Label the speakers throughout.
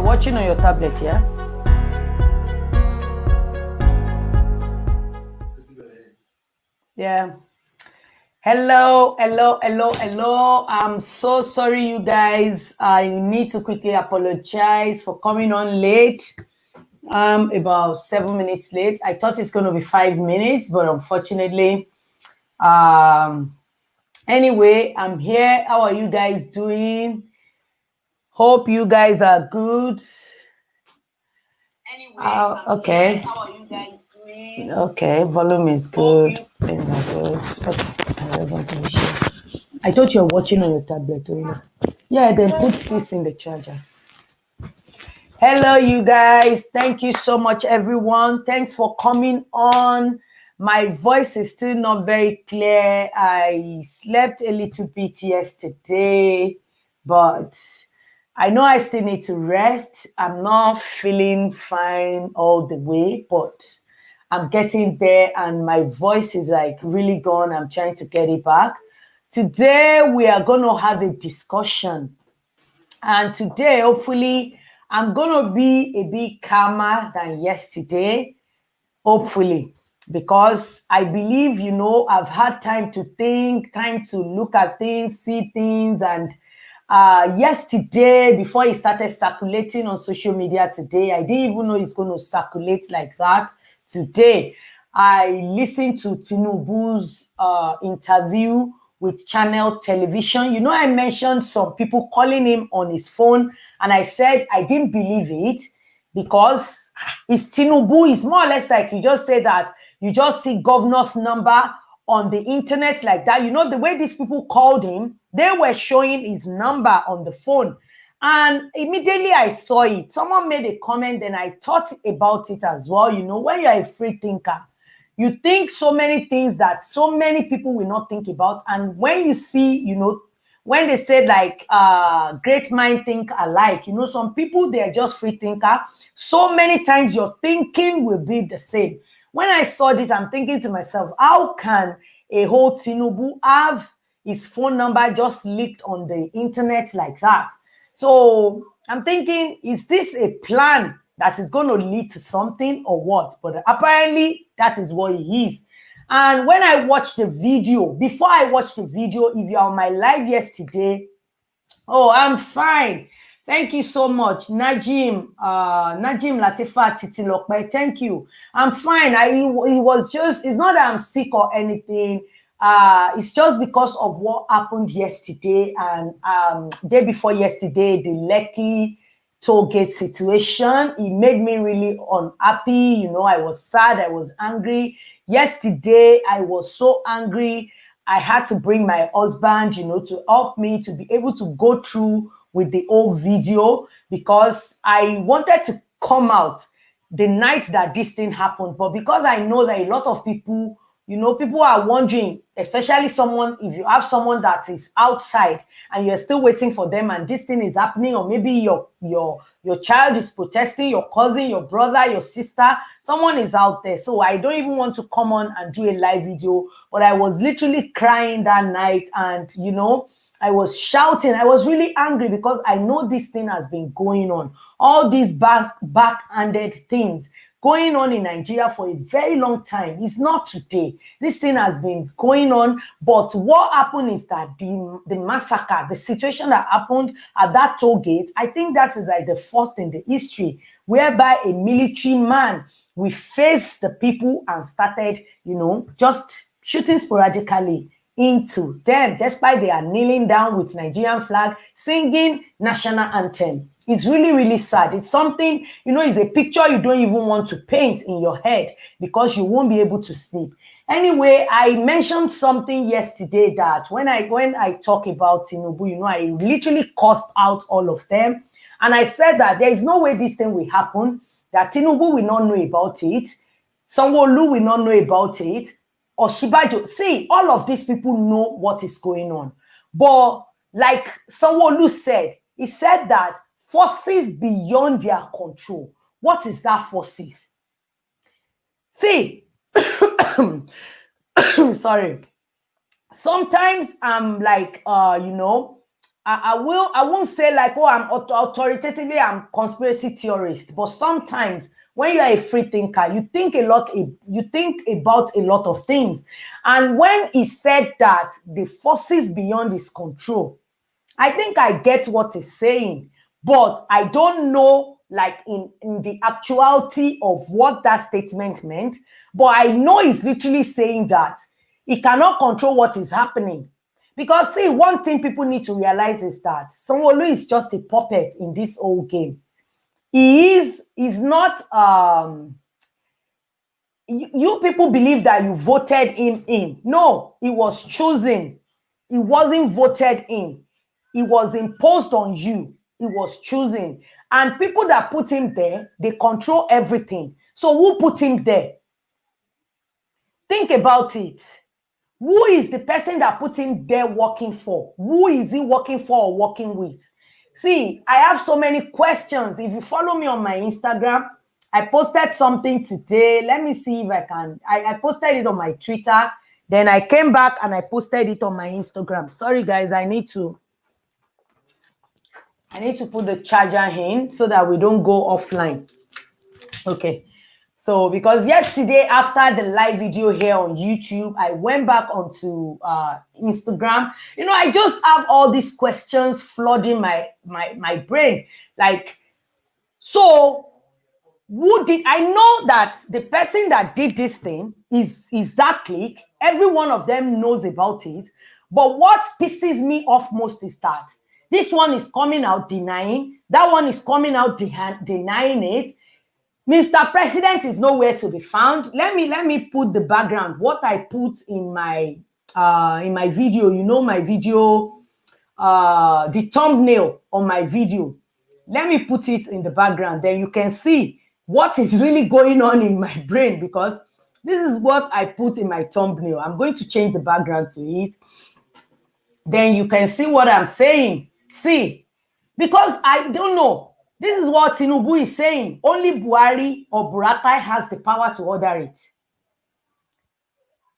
Speaker 1: watching on your tablet, yeah? Yeah. Hello. I'm so sorry, you guys. I need to quickly apologize for coming on late. About 7 minutes late. I thought it's going to be 5 minutes, but unfortunately, anyway, I'm here. How are you guys doing? Hope you guys are good. Anyway, okay. Here. How are you guys doing? Okay, volume is good. Things are good. I just want to be sure. I thought you're watching on your tablet, Rina. Yeah, then put this in the charger. Hello, you guys. Thank you so much, everyone. Thanks for coming on. My voice is still not very clear. I slept a little bit yesterday, but I know I still need to rest. I'm not feeling fine all the way, but I'm getting there and my voice is like really gone. I'm trying to get it back. Today, we are going to have a discussion. And today, hopefully, I'm going to be a bit calmer than yesterday, hopefully, because I believe, I've had time to think, time to look at things, see things. And yesterday, before it started circulating on social media today, I didn't even know it's going to circulate like that today. I listened to Tinubu's interview with Channel Television. I mentioned some people calling him on his phone, and I said I didn't believe it because it's Tinubu. It's more or less like you just say that you just see governor's number on the internet like that. The way these people called him, they were showing his number on the phone. And immediately I saw it. Someone made a comment and I thought about it as well. When you're a free thinker, you think so many things that so many people will not think about. And when you see, when they say like great mind think alike, some people, they're just free thinker. So many times your thinking will be the same. When I saw this, I'm thinking to myself, how can a whole Tinubu have his phone number just leaked on the internet like that? So I'm thinking, is this a plan that is going to lead to something or what? But apparently that is what he is. And when I watched the video, before I watched the video, if you're on my live yesterday, oh, I'm fine. Thank you so much, Najim Latifa Titilope. Thank you. I'm fine. It's not that I'm sick or anything. It's just because of what happened yesterday and day before yesterday, the Lekki toll gate situation. It made me really unhappy. I was sad. I was angry. Yesterday, I was so angry. I had to bring my husband, to help me to be able to go through with the whole video because I wanted to come out the night that this thing happened. But because I know that a lot of people, people are wondering, especially if you have someone that is outside and you're still waiting for them and this thing is happening, or maybe your child is protesting, your cousin, your brother, your sister, someone is out there. So I don't even want to come on and do a live video, but I was literally crying that night and, I was shouting. I was really angry because I know this thing has been going on. All these backhanded things going on in Nigeria for a very long time. It's not today. This thing has been going on. But what happened is that the massacre, the situation that happened at that toll gate, I think that is like the first in the history whereby a military man, we faced the people and started, just shooting sporadically into them, despite they are kneeling down with Nigerian flag, singing national anthem. It's really, really sad. It's something, it's a picture you don't even want to paint in your head because you won't be able to sleep. Anyway, I mentioned something yesterday that when I talk about Tinubu, I literally cursed out all of them. And I said that there is no way this thing will happen, that Tinubu will not know about it, Sanwo-Olu will not know about it, or Shibajo. See, all of these people know what is going on. But like Sanwo-Olu said, he said that forces beyond their control. What is that forces? See, sorry. Sometimes I'm like, I won't say like, oh, I'm authoritatively, I'm conspiracy theorist, but sometimes when you are a free thinker, you think about a lot of things. And when he said that the forces beyond his control, I think I get what he's saying, but I don't know like in the actuality of what that statement meant. But I know he's literally saying that he cannot control what is happening. Because see, one thing people need to realize is that Sanwo-Olu is just a puppet in this whole game. He's not you people believe that you voted him in. No, he was chosen. He wasn't voted in. It was imposed on you. He was chosen. And people that put him there, they control everything. So who put him there? Think about it. Who is the person that put him there working for? Who is he working for or working with? See, I have so many questions. If you follow me on my Instagram, I posted something today. Let me see if I can. I posted it on my Twitter. Then I came back and I posted it on my Instagram. Sorry, guys, I need to put the charger in so that we don't go offline. Okay. So, because yesterday after the live video here on YouTube, I went back onto Instagram. You know, I just have all these questions flooding my brain. Like, so who did, I know that the person that did this thing is that clique. Every one of them knows about it. But what pisses me off most is that this one is coming out denying, that one is coming out denying it. Mr. President is nowhere to be found. Let me put the background. What I put in my video, you know, my video, the thumbnail on my video. Let me put it in the background. Then you can see what is really going on in my brain, because this is what I put in my thumbnail. I'm going to change the background to it. Then you can see what I'm saying. See, because I don't know. This is what Tinubu is saying. Only Buhari or Buratai has the power to order it.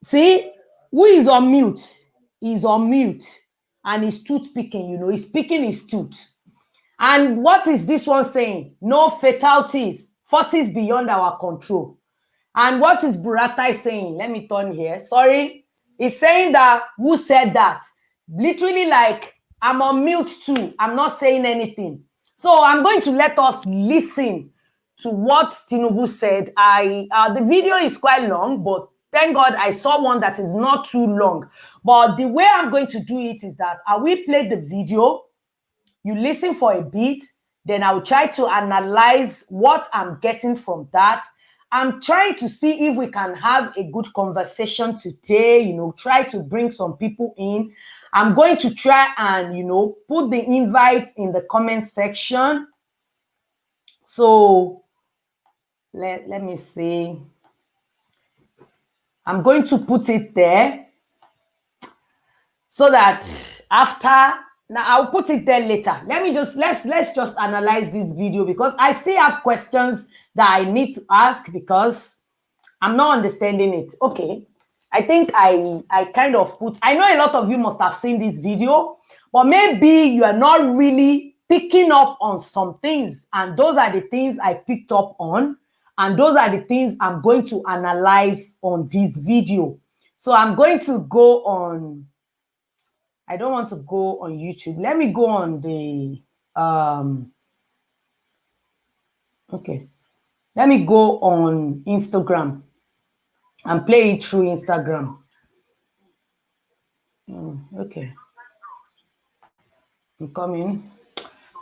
Speaker 1: See, who is on mute? He's on mute. And he's tooth picking, you know, he's picking his tooth. And what is this one saying? No fatalities, forces beyond our control. And what is Buratai saying? Let me turn here. Sorry. He's saying that, who said that? Literally like, I'm on mute too. I'm not saying anything. So I'm going to let us listen to what Tinubu said. The video is quite long, but thank God I saw one that is not too long. But the way I'm going to do it is that I will play the video. You listen for a bit, then I'll try to analyze what I'm getting from that. I'm trying to see if we can have a good conversation today, you know, try to bring some people in. I'm going to try and, you know, put the invite in the comment section. So let me see. I'm going to put it there so that after, now I'll put it there later. Let's just analyze this video, because I still have questions that I need to ask because I'm not understanding it. Okay. I think I kind of put, I know a lot of you must have seen this video, but maybe you are not really picking up on some things. And those are the things I picked up on. And those are the things I'm going to analyze on this video. So I'm going to go on, I don't want to go on YouTube. Let me go on the, okay. Let me go on Instagram and play it through Instagram. Okay. I'm coming.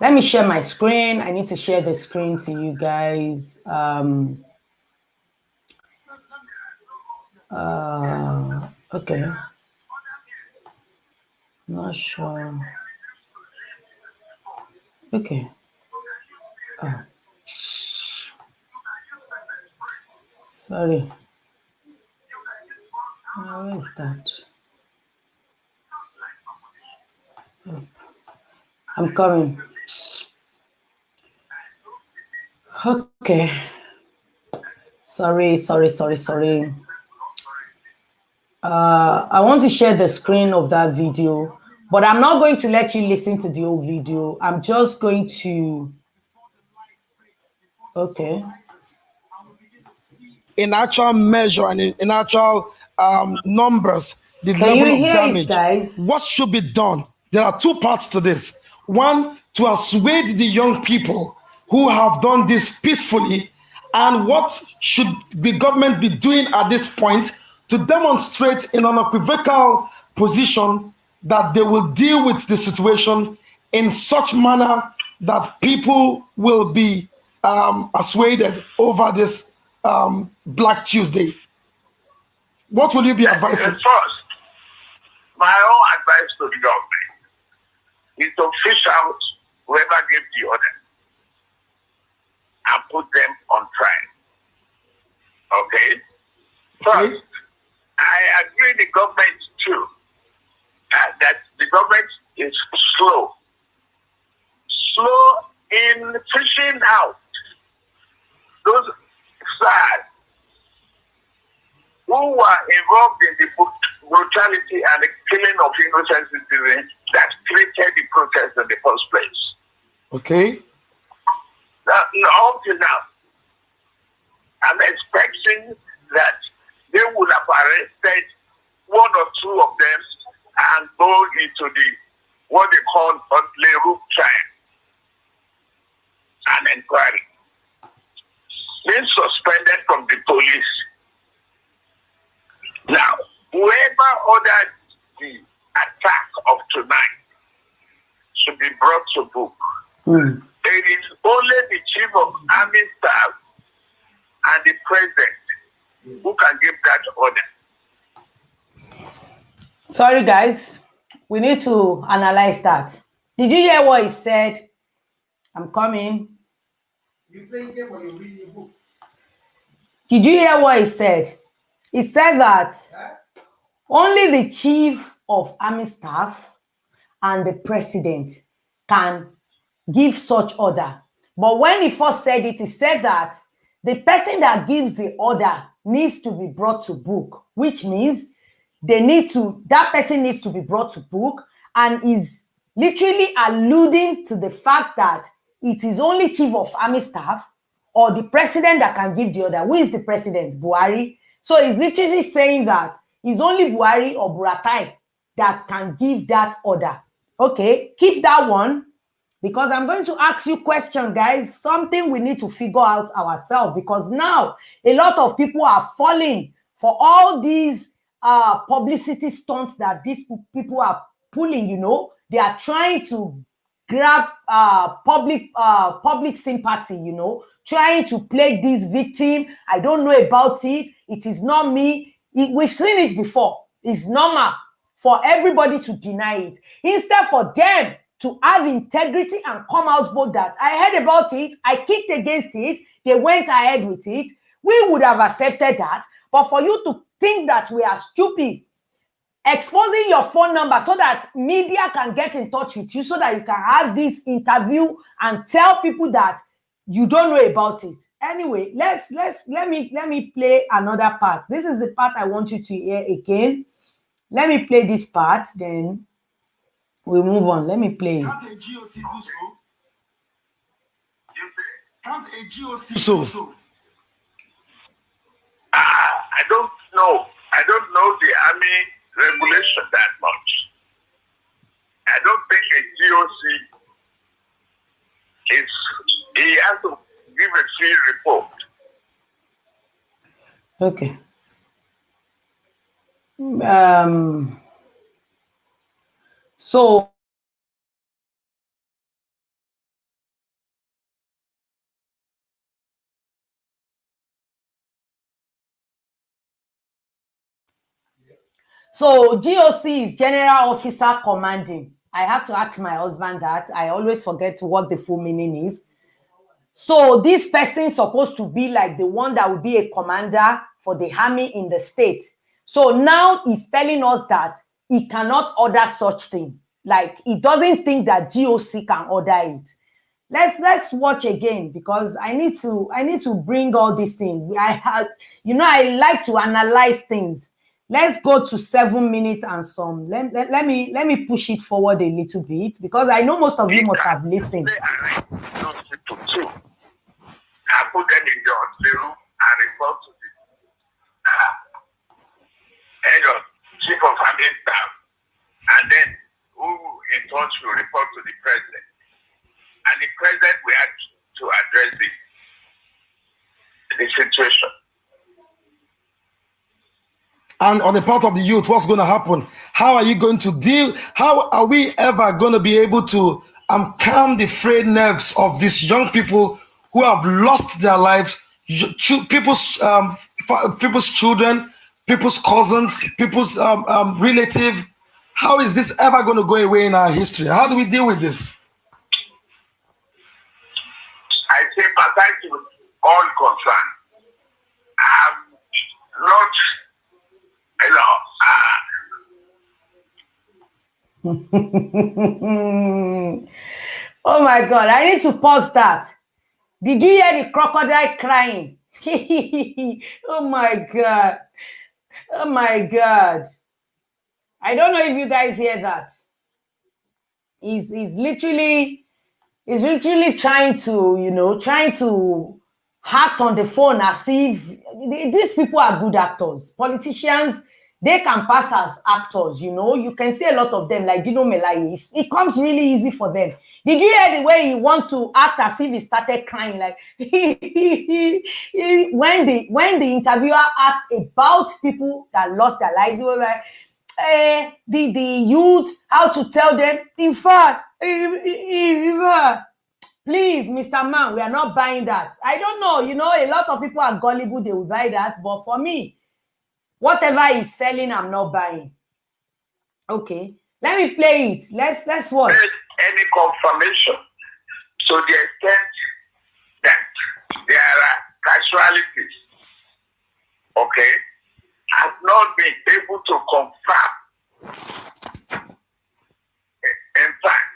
Speaker 1: Let me share my screen. I need to share the screen to you guys. Okay. Not sure. Okay. Sorry. Where is that? I'm coming. Okay. Sorry. I want to share the screen of that video, But I'm not going to let you listen to the whole video. I'm just going to... Okay.
Speaker 2: In actual measure and in actual numbers, the
Speaker 1: Can
Speaker 2: level
Speaker 1: you
Speaker 2: of
Speaker 1: hear
Speaker 2: damage.
Speaker 1: it, guys?
Speaker 2: What should be done? There are two parts to this. One, to assuage the young people who have done this peacefully, and what should the government be doing at this point to demonstrate in an unequivocal position that they will deal with the situation in such manner that people will be assuaded over this Black Tuesday. What will you be advising?
Speaker 3: First, my own advice to the government is to fish out whoever gave the order and put them on trial. Okay? First, I agree the government too, that the government is slow. Slow in fishing out those SARS who were involved in the brutality and the killing of innocent citizens that created the protest in the first place.
Speaker 2: Okay.
Speaker 3: Up to now, I'm expecting that they would have arrested one or two of them and go into the what they call Leroux trial, an inquiry. Being suspended from the police. Now, whoever ordered the attack of tonight should be brought to book. It is only the chief of army staff and the president who can give that order.
Speaker 1: Sorry, guys. We need to analyze that. Did you hear what he said? I'm coming.
Speaker 4: You playing game or you reading a book?
Speaker 1: Did you hear what he said? He said that only the chief of army staff and the president can give such order. But when he first said it, he said that the person that gives the order needs to be brought to book, which means that person needs to be brought to book, and is literally alluding to the fact that it is only chief of army staff or the president that can give the order. Who is the president? Buhari. So he's literally saying that it's only Buhari or Buratai that can give that order. Okay, keep that one, because I'm going to ask you a question, guys. Something we need to figure out ourselves, because now a lot of people are falling for all these publicity stunts that these people are pulling. You know, they are trying to grab public sympathy, you know, trying to plague this victim. I don't know about it. It is not me. We've seen it before. It's normal for everybody to deny it. Instead for them to have integrity and come out both that I heard about it, I kicked against it, they went ahead with it, we would have accepted that. But for you to think that we are stupid, exposing your phone number so that media can get in touch with you, so that you can have this interview and tell people that you don't know about it. Anyway, let me play another part. This is the part I want you to hear again. Let me play this part, then we'll move on. Let me play.
Speaker 4: Can't a GOC do so? Can't a GOC
Speaker 2: So.
Speaker 4: do so?
Speaker 3: I don't know. I don't know the army regulation that much. I don't think a GOC he has to give a free report.
Speaker 1: Okay. So GOC is General Officer Commanding. I have to ask my husband that. I always forget what the full meaning is. So this person is supposed to be like the one that will be a commander for the army in the state. So now he's telling us that he cannot order such thing. Like, he doesn't think that GOC can order it. Let's watch again, because I need to bring all these things. I like to analyze things. let's go to 7 minutes and some. Let me push it forward a little bit because I know most of you must have listened.
Speaker 3: Those people too. I put them in the room and report to the head of chief of army staff, and then who in touch will report to the president, and the president will have to address the situation.
Speaker 2: And on the part of the youth, what's going to happen? How are you going to deal? How are we ever going to be able to calm the frayed nerves of these young people who have lost their lives, people's children, people's cousins, people's relative? How is this ever going to go away in our history? How do we deal with this?
Speaker 3: I sympathize with all concerned. Not,
Speaker 1: Oh my God, I need to pause that. Did you hear the crocodile crying? Oh my God. Oh my God. I don't know if you guys hear that. He's literally trying to act on the phone as if these people are good actors. Politicians, they can pass as actors, You can see a lot of them, like Dino Melaye. It comes really easy for them. Did you hear the way he wants to act as if he started crying? Like when the interviewer asked about people that lost their lives, he was like, the youth, how to tell them. In fact, please, Mr. Man, we are not buying that. I don't know. A lot of people are gullible. They will buy that. But for me, whatever he's selling, I'm not buying. Okay. Let me play it. Let's watch.
Speaker 3: Any confirmation to the extent that there are casualties, okay, have not been able to confirm. In fact,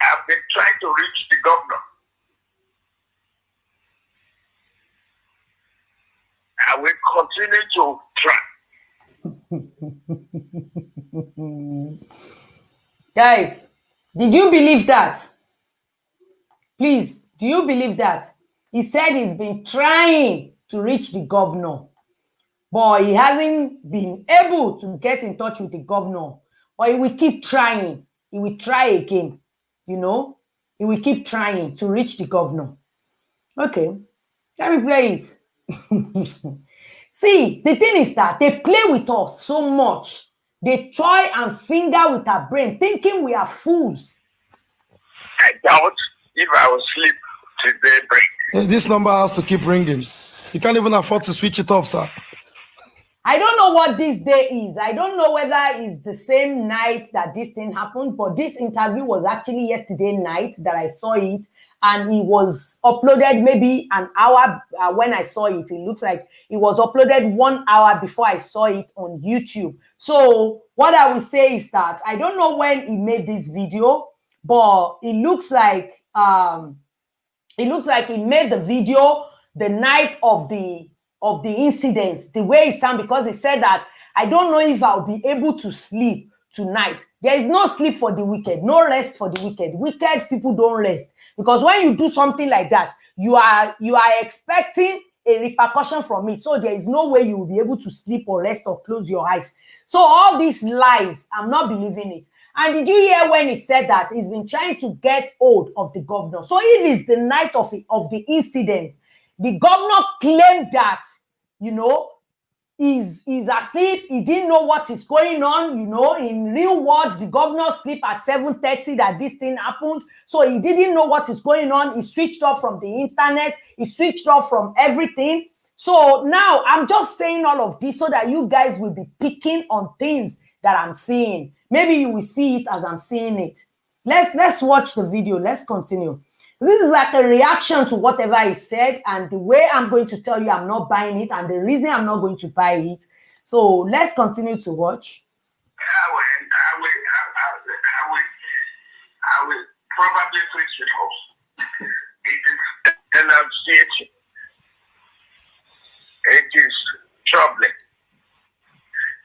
Speaker 3: I've been trying to reach the governor. I will continue to try.
Speaker 1: Guys, did you believe that? Please, do you believe that? He said he's been trying to reach the governor, but he hasn't been able to get in touch with the governor. But he will keep trying. He will try again. He will keep trying to reach the governor. Okay, let me play it. See, the thing is that they play with us so much. They toy and finger with our brain, thinking we are fools.
Speaker 3: I doubt if I will sleep till daybreak.
Speaker 2: This number has to keep ringing. You can't even afford to switch it off, sir.
Speaker 1: I don't know what this day is. I don't know whether it's the same night that this thing happened, but this interview was actually yesterday night that I saw it, and it was uploaded maybe an hour when I saw it. It looks like it was uploaded 1 hour before I saw it on YouTube. So what I will say is that I don't know when he made this video, but it looks like he made the video the night of the incidents, the way it sounded, because he said that, I don't know if I'll be able to sleep tonight. There is no sleep for the wicked, no rest for the wicked. Wicked people don't rest, because when you do something like that, you are expecting a repercussion from it. So there is no way you will be able to sleep or rest or close your eyes. So all these lies, I'm not believing it. And did you hear when he said that he's been trying to get hold of the governor? So if it's the night of the incident, the governor claimed that, he's asleep. He didn't know what is going on. In real world, the governor sleep at 7:30 that this thing happened. So he didn't know what is going on. He switched off from the internet. He switched off from everything. So now I'm just saying all of this so that you guys will be picking on things that I'm seeing. Maybe you will see it as I'm seeing it. Let's watch the video. Let's continue. This is like a reaction to whatever he said, and the way I'm going to tell you I'm not buying it, and the reason I'm not going to buy it. So let's continue to watch.
Speaker 3: I will probably switch it off. It is enunciating. It is troubling.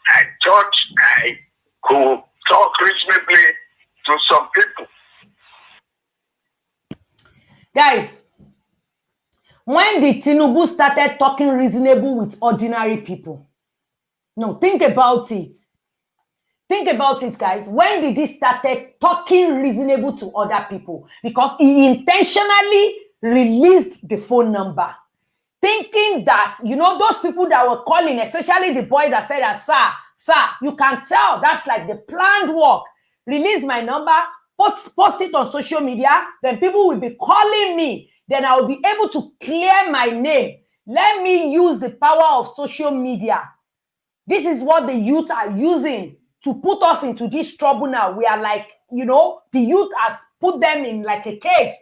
Speaker 3: I thought I could talk reasonably to some people.
Speaker 1: Guys, when did Tinubu started talking reasonable with ordinary people? No, think about it. Think about it, guys. When did he started talking reasonable to other people? Because he intentionally released the phone number, thinking that, you know, those people that were calling, especially the boy that said, sir, you can tell that's like the planned work. Release my number, post it on social media, then people will be calling me. Then I will be able to clear my name. Let me use the power of social media. This is what the youth are using to put us into this trouble now. We are like, you know, the youth has put them in like a cage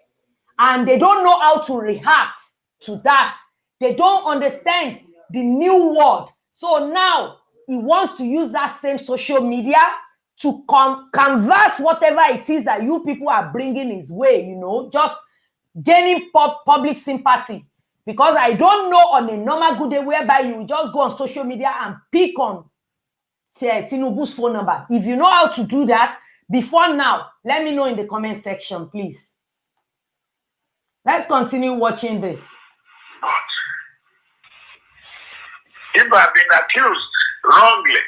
Speaker 1: and they don't know how to react to that. They don't understand the new world. So now he wants to use that same social media to canvas whatever it is that you people are bringing his way, you know, just gaining public sympathy. Because I don't know on a normal good day whereby you will just go on social media and pick on Tinubu's phone number. If you know how to do that, before now, let me know in the comment section, please. Let's continue watching this.
Speaker 3: If I've been accused wrongly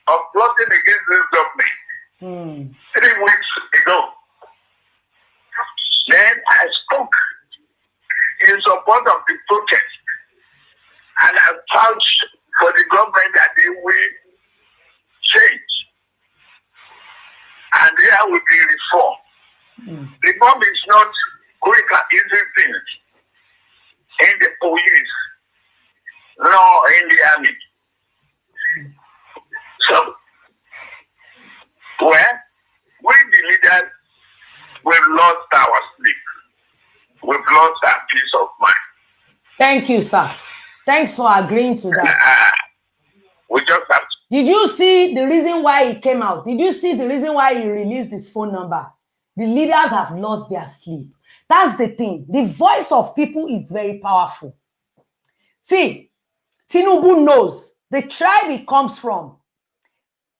Speaker 3: of plotting against this government 3 weeks ago, then I spoke in support of the protest, and I vouched for the government that they will change, and there will be reform. Reform is not quick and easy things in the police, nor in the army. So, well, we the leaders, we've lost our sleep. We've lost our peace of mind.
Speaker 1: Thank you, sir. Thanks for agreeing to that.
Speaker 3: We just have to.
Speaker 1: Did you see the reason why he came out? Did you see the reason why he released his phone number? The leaders have lost their sleep. That's the thing. The voice of people is very powerful. See, Tinubu knows the tribe he comes from,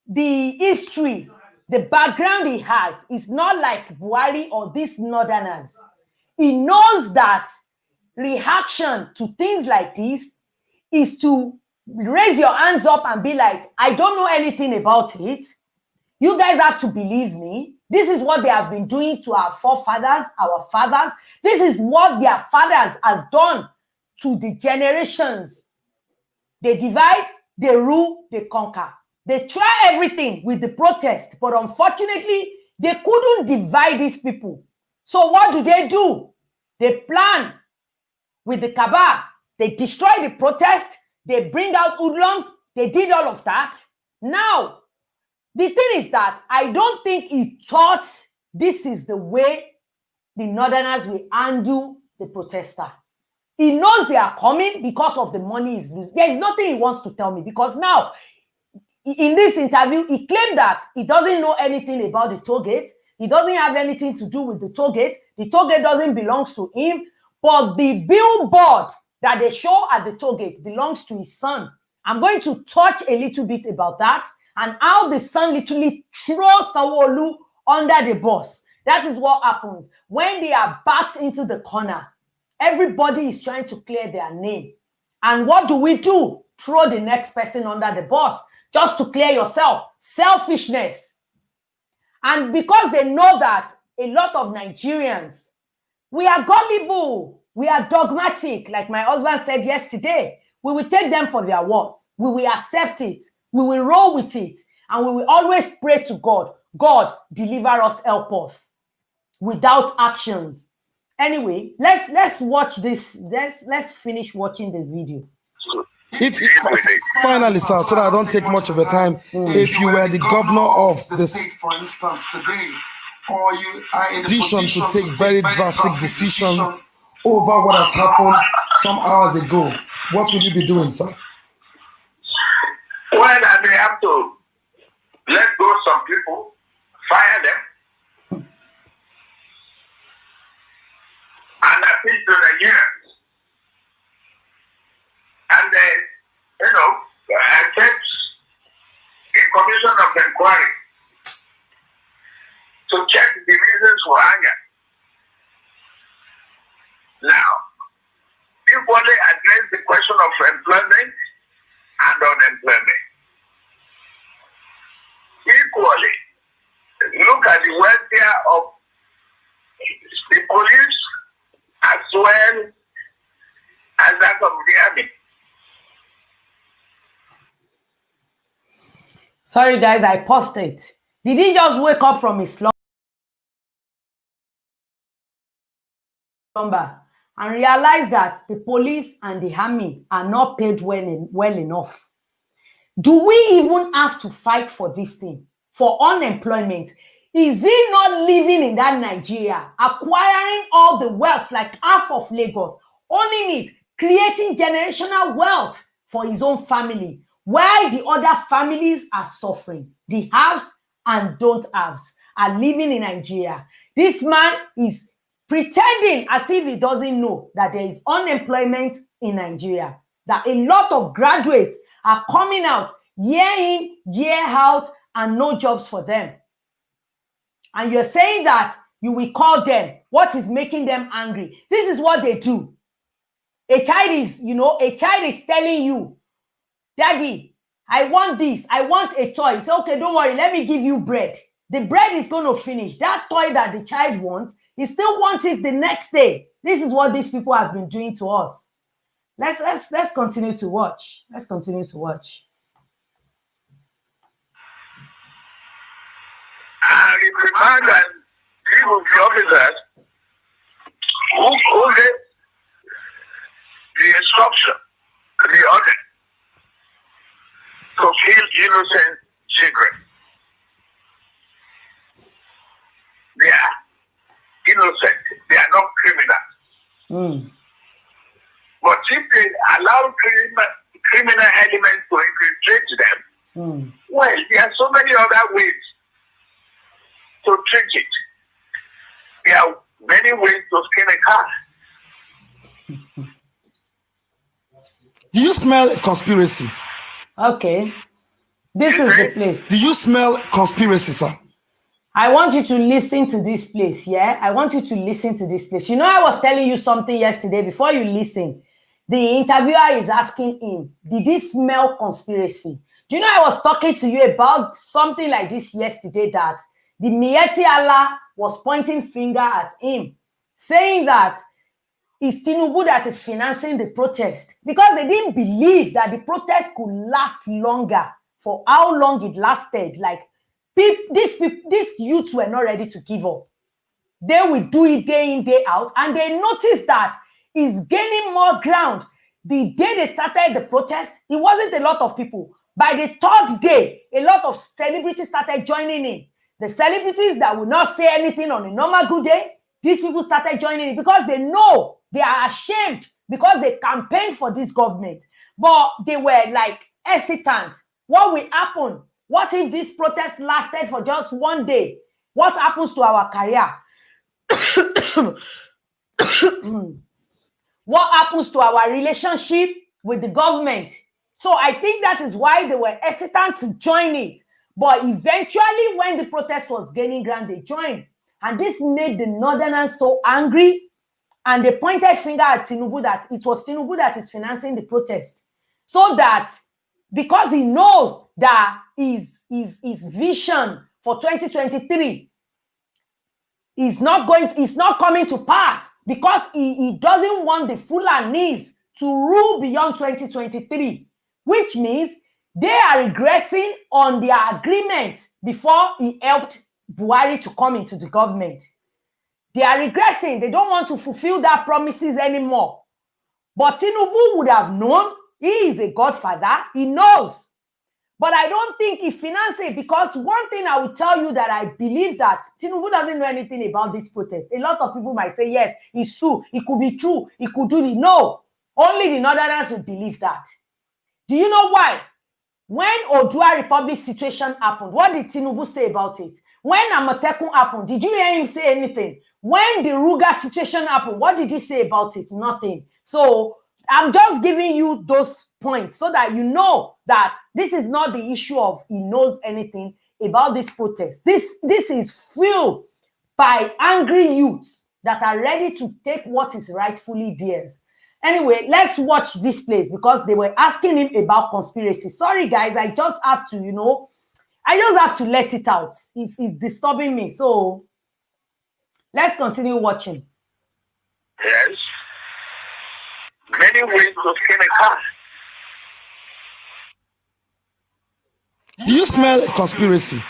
Speaker 1: the history, the background he has is not like Buhari or these northerners. He knows that reaction to things like this is to raise your hands up and be like, I don't know anything about it. You guys have to believe me. This is what they have been doing to our forefathers, our fathers. This is what their fathers has done to the generations. They divide, they rule, they conquer. They try everything with the protest, but unfortunately, they couldn't divide these people. So what do? They plan with the cabal. They destroy the protest. They bring out hoodlums. They did all of that. Now, the thing is that I don't think he thought this is the way the northerners will handle the protester. He knows they are coming because of the money he's losing. There is nothing he wants to tell me because now, in this interview, he claimed that he doesn't know anything about the toll gate. He doesn't have anything to do with the toll gate. The toll gate doesn't belong to him. But the billboard that they show at the toll gate belongs to his son. I'm going to touch a little bit about that and how the son literally throws Sanwo-Olu under the bus. That is what happens when they are backed into the corner. Everybody is trying to clear their name. And what do? Throw the next person under the bus just to clear yourself. Selfishness. And because they know that a lot of Nigerians, we are gullible, we are dogmatic, like my husband said yesterday. We will take them for their words. We will accept it. We will roll with it. And we will always pray to God. God, deliver us, help us. Without actions. Anyway, let's watch this. Let's finish watching this video.
Speaker 2: Finally, sir, so that I don't take much of your time, if you were the governor of the state,
Speaker 4: for instance, today, or you are in the
Speaker 2: position
Speaker 4: position
Speaker 2: to take very drastic decision over what has happened some hours ago, what will you be doing, sir?
Speaker 3: Well, I may have to let go some people, fire them, and appeal to the unions. And then for anger. Now, equally address the question of employment and unemployment. Equally, look at the welfare of the police as well as that of the army.
Speaker 1: Sorry, guys, I paused it. Did he just wake up from his slumber and realize that the police and the army are not paid well enough? Do we even have to fight for this thing? For unemployment? Is he not living in that Nigeria, acquiring all the wealth like half of Lagos, owning it, creating generational wealth for his own family, while the other families are suffering? The haves and don't haves are living in Nigeria. This man is pretending as if he doesn't know that there is unemployment in Nigeria, that a lot of graduates are coming out year in, year out, and no jobs for them. And you're saying that you will call them. What is making them angry? This is what they do. A child is telling you, Daddy, I want this. I want a toy. You say, okay, don't worry. Let me give you bread. The bread is going to finish. That toy that the child wants, he still wants it the next day. This is what these people have been doing to us. Let's continue to watch. Let's continue to watch.
Speaker 3: And it reminds that people, the officers who gave the instruction to the order to kill innocent children. They are innocent. They are not criminals. But if they allow criminal elements to infiltrate them, well, there are so many other ways to treat it. There are many ways to skin a cat.
Speaker 2: Do you smell conspiracy?
Speaker 1: Okay. This is the place.
Speaker 2: Do you smell conspiracy, sir?
Speaker 1: I want you to listen to this place, yeah? I want you to listen to this place. You know, I was telling you something yesterday. Before you listen, the interviewer is asking him, did he smell conspiracy? Do you know, I was talking to you about something like this yesterday, that the Miyetti Allah was pointing finger at him, saying that it's Tinubu that is financing the protest, because they didn't believe that the protest could last longer. For how long it lasted, like these youths were not ready to give up. They will do it day in, day out, and they noticed that it's gaining more ground. The day they started the protest, it wasn't a lot of people. By the third day, a lot of celebrities started joining in. The celebrities that would not say anything on a normal good day, these people started joining in because they know they are ashamed, because they campaigned for this government. But they were like hesitant. What will happen? What if this protest lasted for just one day? What happens to our career? What happens to our relationship with the government? So I think that is why they were hesitant to join it. But eventually, when the protest was gaining ground, they joined. And this made the Northerners so angry. And they pointed finger at Tinubu, that it was Tinubu that is financing the protest. So that, because he knows that his vision for 2023 is not coming to pass, because he doesn't want the Fulanis to rule beyond 2023, which means they are regressing on their agreement before he helped Buhari to come into the government. They are regressing. They don't want to fulfill that promises anymore. But Tinubu would have known. He is a godfather. He knows. But I don't think he financed it, because one thing I will tell you, that I believe that Tinubu doesn't know anything about this protest. A lot of people might say, yes, it's true. It could be true. It could do it. No. Only the Northerners would believe that. Do you know why? When Odua Republic situation happened, what did Tinubu say about it? When Amatekun happened, did you hear him say anything? When the Ruga situation happened, what did he say about it? Nothing. So I'm just giving you those points so that you know that this is not the issue of he knows anything about this protest. This is fueled by angry youths that are ready to take what is rightfully theirs. Anyway, let's watch this place because they were asking him about conspiracy. Sorry, guys, I just have to, I just have to let it out. It's disturbing me. So let's continue watching.
Speaker 3: Yes. Many ways to skin a cat.
Speaker 2: Do you smell conspiracy?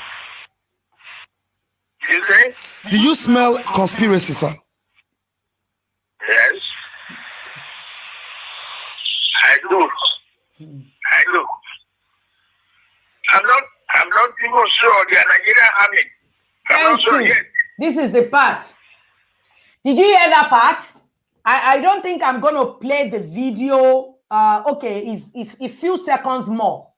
Speaker 3: You say?
Speaker 2: Do you smell conspiracy, sir?
Speaker 3: Yes. I do. I do. I'm not even sure the Nigerian army. I'm not sure yet.
Speaker 1: This is the part. Did you hear that part? I don't think I'm going to play the video. Okay, it's a few seconds more.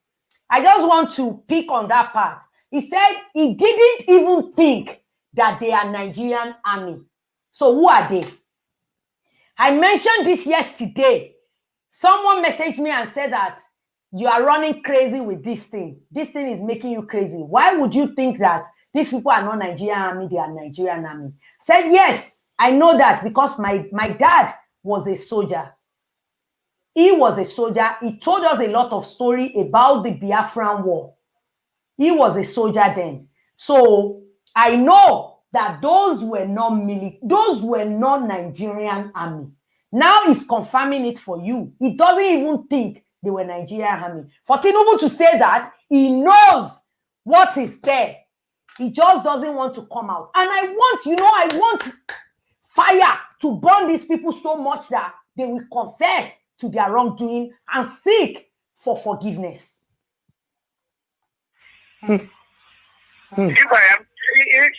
Speaker 1: I just want to pick on that part. He said he didn't even think that they are Nigerian army. So who are they? I mentioned this yesterday. Someone messaged me and said that you are running crazy with this thing. This thing is making you crazy. Why would you think that these people are not Nigerian army, they are Nigerian army? I said, yes, I know that because my dad was a soldier. He was a soldier. He told us a lot of story about the Biafran War. He was a soldier then. So I know that those were not Nigerian army. Now he's confirming it for you. He doesn't even think they were Nigerian army. For Tinubu to say that, he knows what is there. He just doesn't want to come out. And I want fire to burn these people so much that they will confess to their wrongdoing and seek for forgiveness.
Speaker 3: If I am, you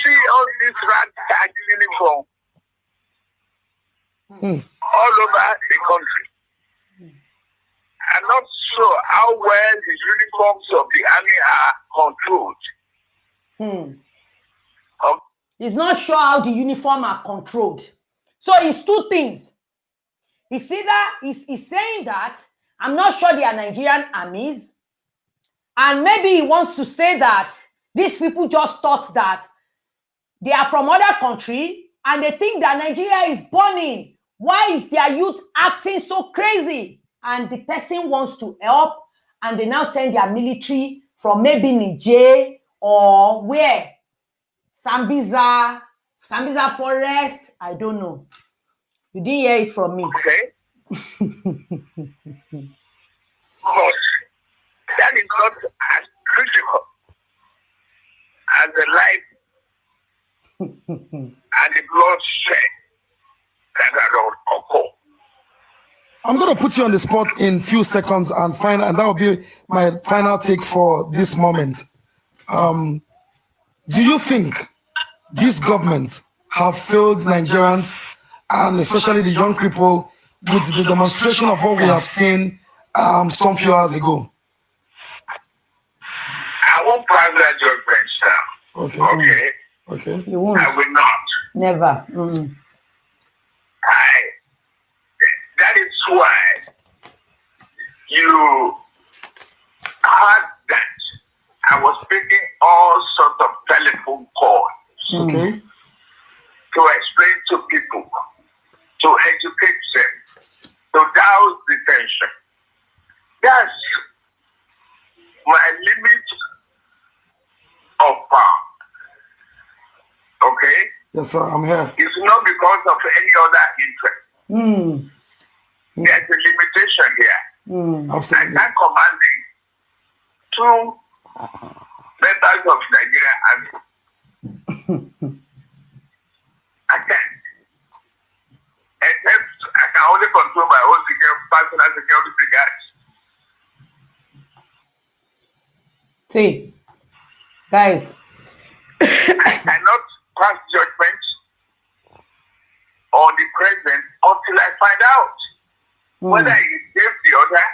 Speaker 3: see all this ragtag uniform all over the country. I'm not sure how well the uniforms of the army are controlled.
Speaker 1: He's not sure how the uniform are controlled. So it's two things. He's saying that I'm not sure they are Nigerian armies. And maybe he wants to say that these people just thought that they are from other country and they think that Nigeria is burning. Why is their youth acting so crazy? And the person wants to help and they now send their military from maybe Niger or where? Sambisa Forest. I don't know. You didn't hear it from me.
Speaker 3: Okay. But that is not as critical as the life and the bloodshed that are occur.
Speaker 2: I'm going to put you on the spot in a few seconds and that will be my final take for this moment. Do you think this government have failed Nigerians and especially the young people with the demonstration of what we have seen some few hours ago?
Speaker 3: I won't pass that judgment, sir.
Speaker 2: Okay.
Speaker 1: You won't.
Speaker 3: I will not.
Speaker 1: Never.
Speaker 3: That is why you heard that I was making all sorts of telephone calls
Speaker 2: Okay.
Speaker 3: to explain to people, to educate them, to douse the tension. That's my limit of power. Okay?
Speaker 2: Yes, sir, I'm here.
Speaker 3: It's not because of any other interest. There's a limitation here.
Speaker 2: Absolutely.
Speaker 3: I can't command the 2 members of Nigeria Army. I can't. Except I can only control my own personal security guards.
Speaker 1: See, guys.
Speaker 3: I cannot pass judgment on the president until I find out whether he gave the order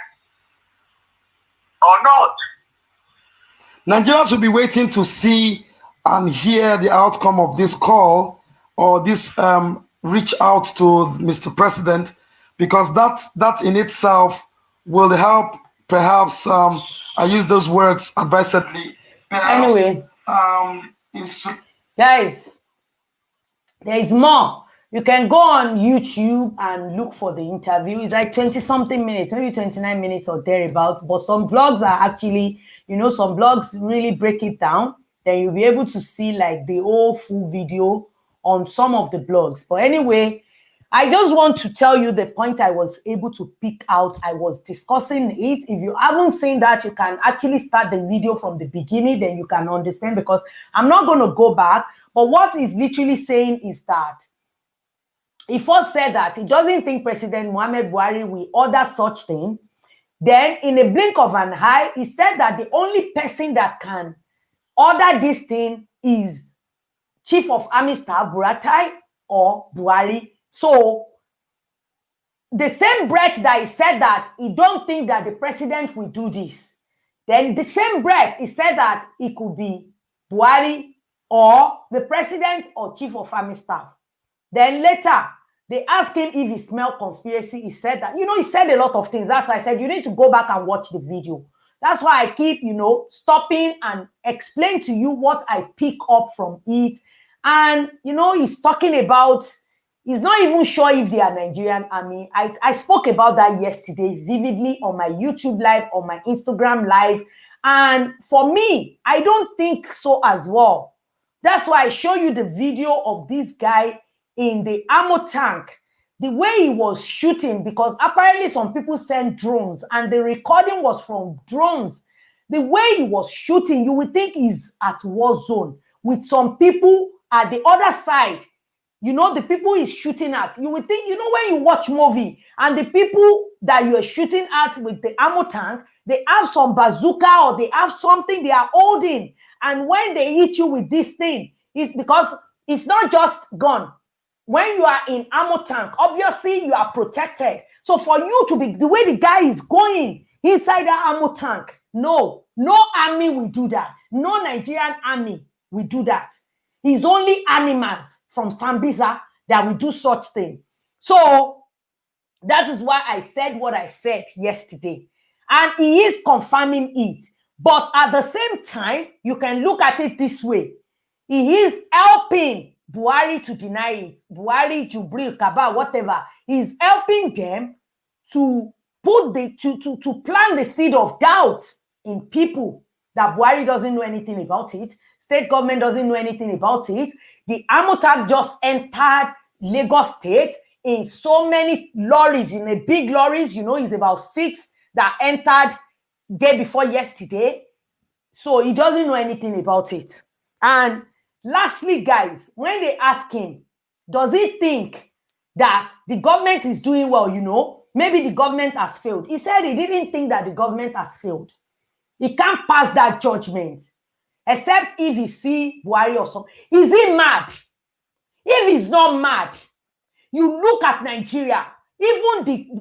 Speaker 3: or not.
Speaker 2: Nigerians will be waiting to see and hear the outcome of this call or this reach out to Mr. President, because that in itself will help perhaps, I use those words advisedly, perhaps
Speaker 1: Guys, there is more. You can go on YouTube and look for the interview. It's like 20-something minutes, maybe 29 minutes or thereabouts. But some blogs are actually, some blogs really break it down. Then you'll be able to see like the whole full video on some of the blogs. But anyway, I just want to tell you the point I was able to pick out. I was discussing it. If you haven't seen that, you can actually start the video from the beginning. Then you can understand, because I'm not going to go back. But what he's literally saying is that he first said that he doesn't think President Muhammad Buhari will order such thing. Then, in a blink of an eye, he said that the only person that can order this thing is Chief of Army Staff Buratai or Buhari. So, the same breath that he said that he don't think that the president will do this, then the same breath he said that it could be Buhari or the president or Chief of Army Staff. Then later, they asked him if he smelled conspiracy. He said that, he said a lot of things. That's why I said, you need to go back and watch the video. That's why I keep, stopping and explain to you what I pick up from it. And, he's talking about, he's not even sure if they are Nigerian army. I spoke about that yesterday vividly on my YouTube live, on my Instagram live. And for me, I don't think so as well. That's why I show you the video of this guy in the ammo tank, the way he was shooting, because apparently some people sent drones and the recording was from drones. The way he was shooting, you would think he's at war zone with some people at the other side. The people he's shooting at, you would think, when you watch movie and the people that you're shooting at with the ammo tank, they have some bazooka or they have something they are holding. And when they hit you with this thing, it's because it's not just gun. When you are in ammo tank, obviously you are protected. So for you to be, the way the guy is going inside that ammo tank, no army will do that. No Nigerian army will do that. It's only animals from Sambisa that will do such thing. So that is why I said what I said yesterday. And he is confirming it. But at the same time, you can look at it this way. He is helping Buhari to deny it. Buhari, Jubril, Kaba, whatever. He's helping them to put to plant the seed of doubt in people that Buhari doesn't know anything about it. State government doesn't know anything about it. The Amotak just entered Lagos State in so many lorries, in a big lorries, it's about 6 that entered day before yesterday. So he doesn't know anything about it. And lastly, guys, when they ask him, does he think that the government is doing well, maybe the government has failed. He said he didn't think that the government has failed. He can't pass that judgment, except if he see Buhari or something. Is he mad? If he's not mad, you look at Nigeria. Even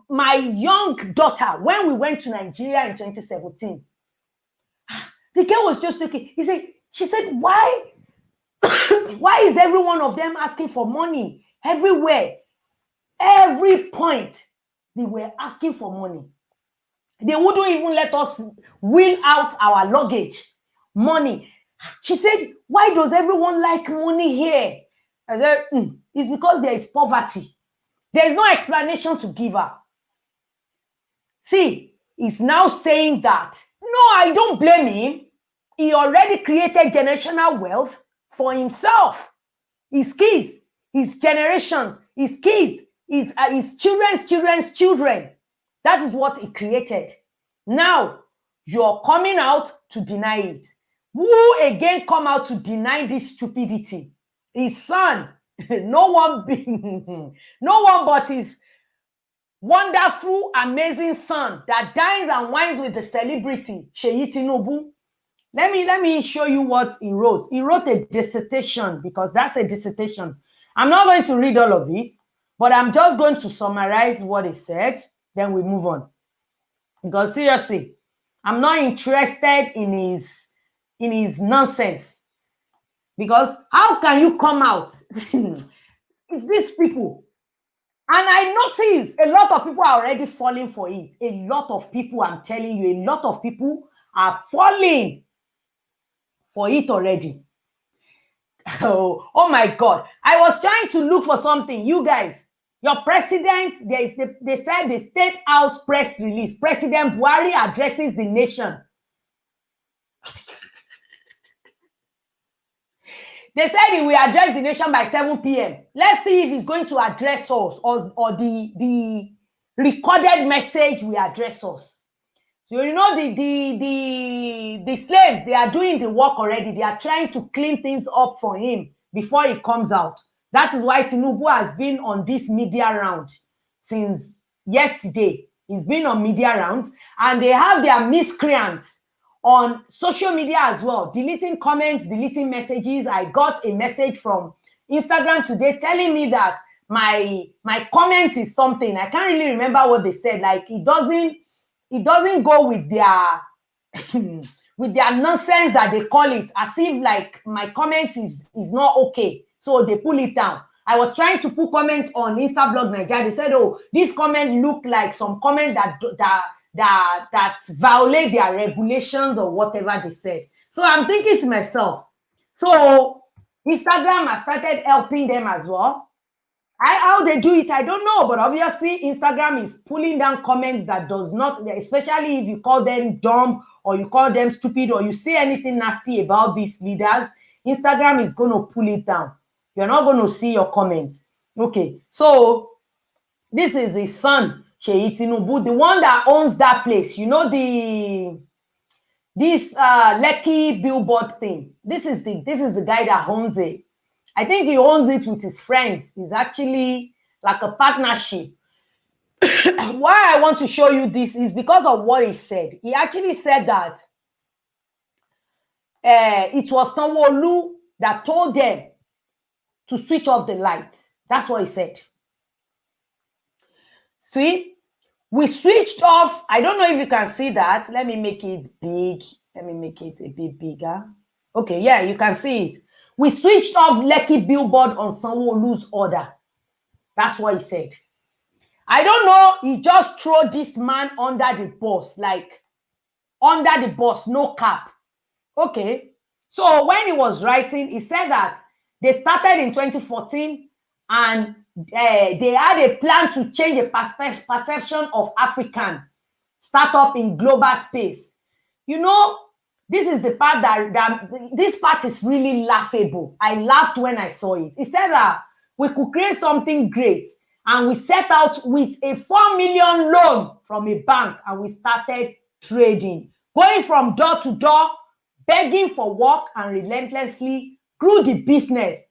Speaker 1: my young daughter, when we went to Nigeria in 2017, the girl was just looking. She said, why is every one of them asking for money everywhere? Every point, they were asking for money. They wouldn't even let us wheel out our luggage. Money. She said, why does everyone like money here? I said, it's because there is poverty. There is no explanation to give her. See, he's now saying that, no, I don't blame him. He already created generational wealth for himself, his kids, his generations, his kids, his children's children. That is what he created. Now, you're coming out to deny it. Who again come out to deny this stupidity? His son. No one but his wonderful, amazing son that dines and wines with the celebrity, Tinubu. Let me show you what he wrote. He wrote a dissertation, because that's a dissertation. I'm not going to read all of it, but I'm just going to summarize what he said. Then we move on. Because seriously, I'm not interested in his nonsense. Because how can you come out? It's these people. And I notice a lot of people are already falling for it. A lot of people, I'm telling you, a lot of people are falling for it already. Oh my God. I was trying to look for something. You guys, your president, they said the State House press release. President Buhari addresses the nation. They said he will address the nation by 7 p.m. Let's see if he's going to address us or the recorded message will address us. So you know the slaves, they are doing the work already. They are trying to clean things up for him before he comes out. That is why Tinubu has been on this media round since yesterday. He's been on media rounds, and they have their miscreants on social media as well, deleting comments, deleting messages. I got a message from Instagram today telling me that my comment is something. I can't really remember what they said. Like it doesn't go with their with their nonsense that they call it, as if like my comment is not okay. So they pull it down. I was trying to put comments on Instablog Nigeria. They said, oh, this comment look like some comment that violate their regulations or whatever they said. So I'm thinking to myself, so Instagram has started helping them as well. How they do it, I don't know, but obviously Instagram is pulling down comments that does not, especially if you call them dumb or you call them stupid or you say anything nasty about these leaders, Instagram is going to pull it down. You're not going to see your comments. Okay, so this is his son, Seyi Tinubu, the one that owns that place. You know this Lekki billboard thing. This is the guy that owns it. I think he owns it with his friends. It's actually like a partnership. Why I want to show you this is because of what he said. He actually said that it was Sanwo-Olu that told them to switch off the lights. That's what he said. See, we switched off. I don't know if you can see that. Let me make it big. Let me make it a bit bigger. Okay, yeah, you can see it. We switched off Lekki billboard on Sanwo-Olu's order. That's what he said. I don't know. He just threw this man under the bus, like under the bus, no cap. Okay. So when he was writing, he said that they started in 2014 and they had a plan to change the perception of African startup in global space. You know, this is the part that this part is really laughable. I laughed when I saw it. He said that we could create something great, and we set out with a 4 million loan from a bank, and we started trading, going from door to door, begging for work, and relentlessly grew the business.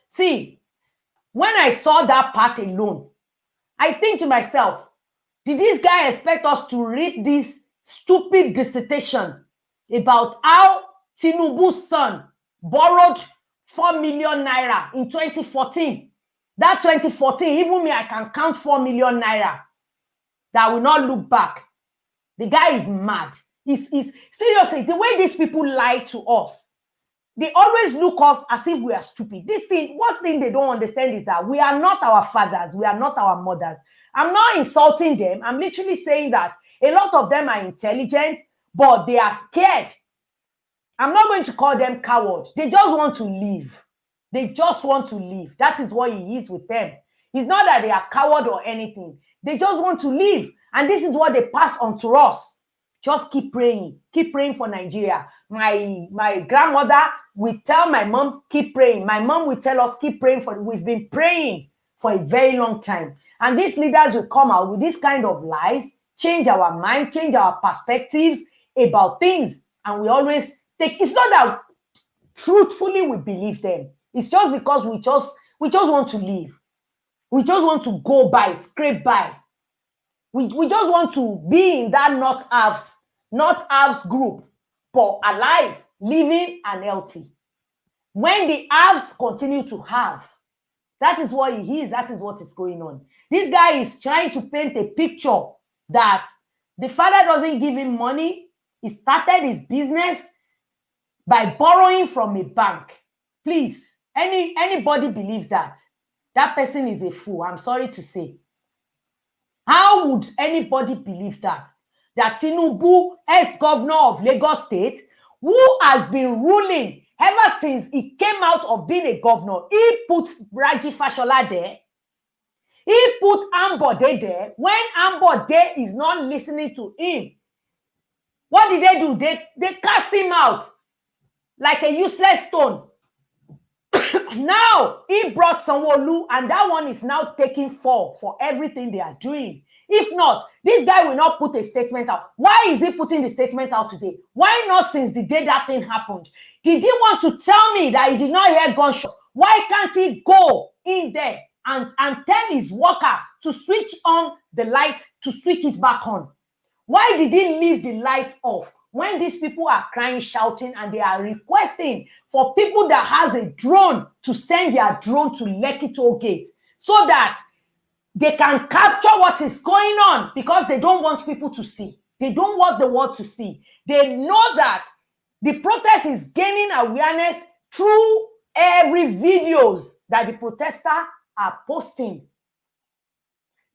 Speaker 1: See, when I saw that part alone, I think to myself, did this guy expect us to read this stupid dissertation about how Tinubu's son borrowed 4 million naira in 2014? That 2014, even me, I can count 4 million naira. That will not look back. The guy is mad. He's seriously, the way these people lie to us, they always look us as if we are stupid. One thing they don't understand is that we are not our fathers. We are not our mothers. I'm not insulting them. I'm literally saying that a lot of them are intelligent, but they are scared. I'm not going to call them cowards. They just want to leave. They just want to leave. That is what he is with them. It's not that they are coward or anything. They just want to leave. And this is what they pass on to us. Just keep praying. Keep praying for Nigeria. My grandmother will tell my mom, keep praying. My mom will tell us, keep praying. We've been praying for a very long time. And these leaders will come out with this kind of lies, change our mind, change our perspectives about things. And we always take, it's not that truthfully we believe them. It's just because we just want to live. We just want to go by, scrape by. We just want to be in that not halves group, but alive, living and healthy. When the halves continue to have, that is what he is. That is what is going on. This guy is trying to paint a picture that the father doesn't give him money. He started his business by borrowing from a bank. Please, anybody believe that? That person is a fool. I'm sorry to say. How would anybody believe that? That Tinubu, ex-governor of Lagos State, who has been ruling ever since he came out of being a governor. He put Raji Fashola there. He put Ambode there. When Ambode is not listening to him, what did they do? They cast him out like a useless stone. Now, he brought Sanwo-Olu, and that one is now taking fall for everything they are doing. If not, this guy will not put a statement out. Why is he putting the statement out today? Why not since the day that thing happened? Did he want to tell me that he did not hear gunshots? Why can't he go in there and tell his worker to switch on the light, to switch it back on? Why did he leave the lights off when these people are crying, shouting, and they are requesting for people that has a drone to send their drone to Lekki Toll Gate so that they can capture what is going on, because they don't want people to see. They don't want the world to see. They know that the protest is gaining awareness through every videos that the protesters are posting.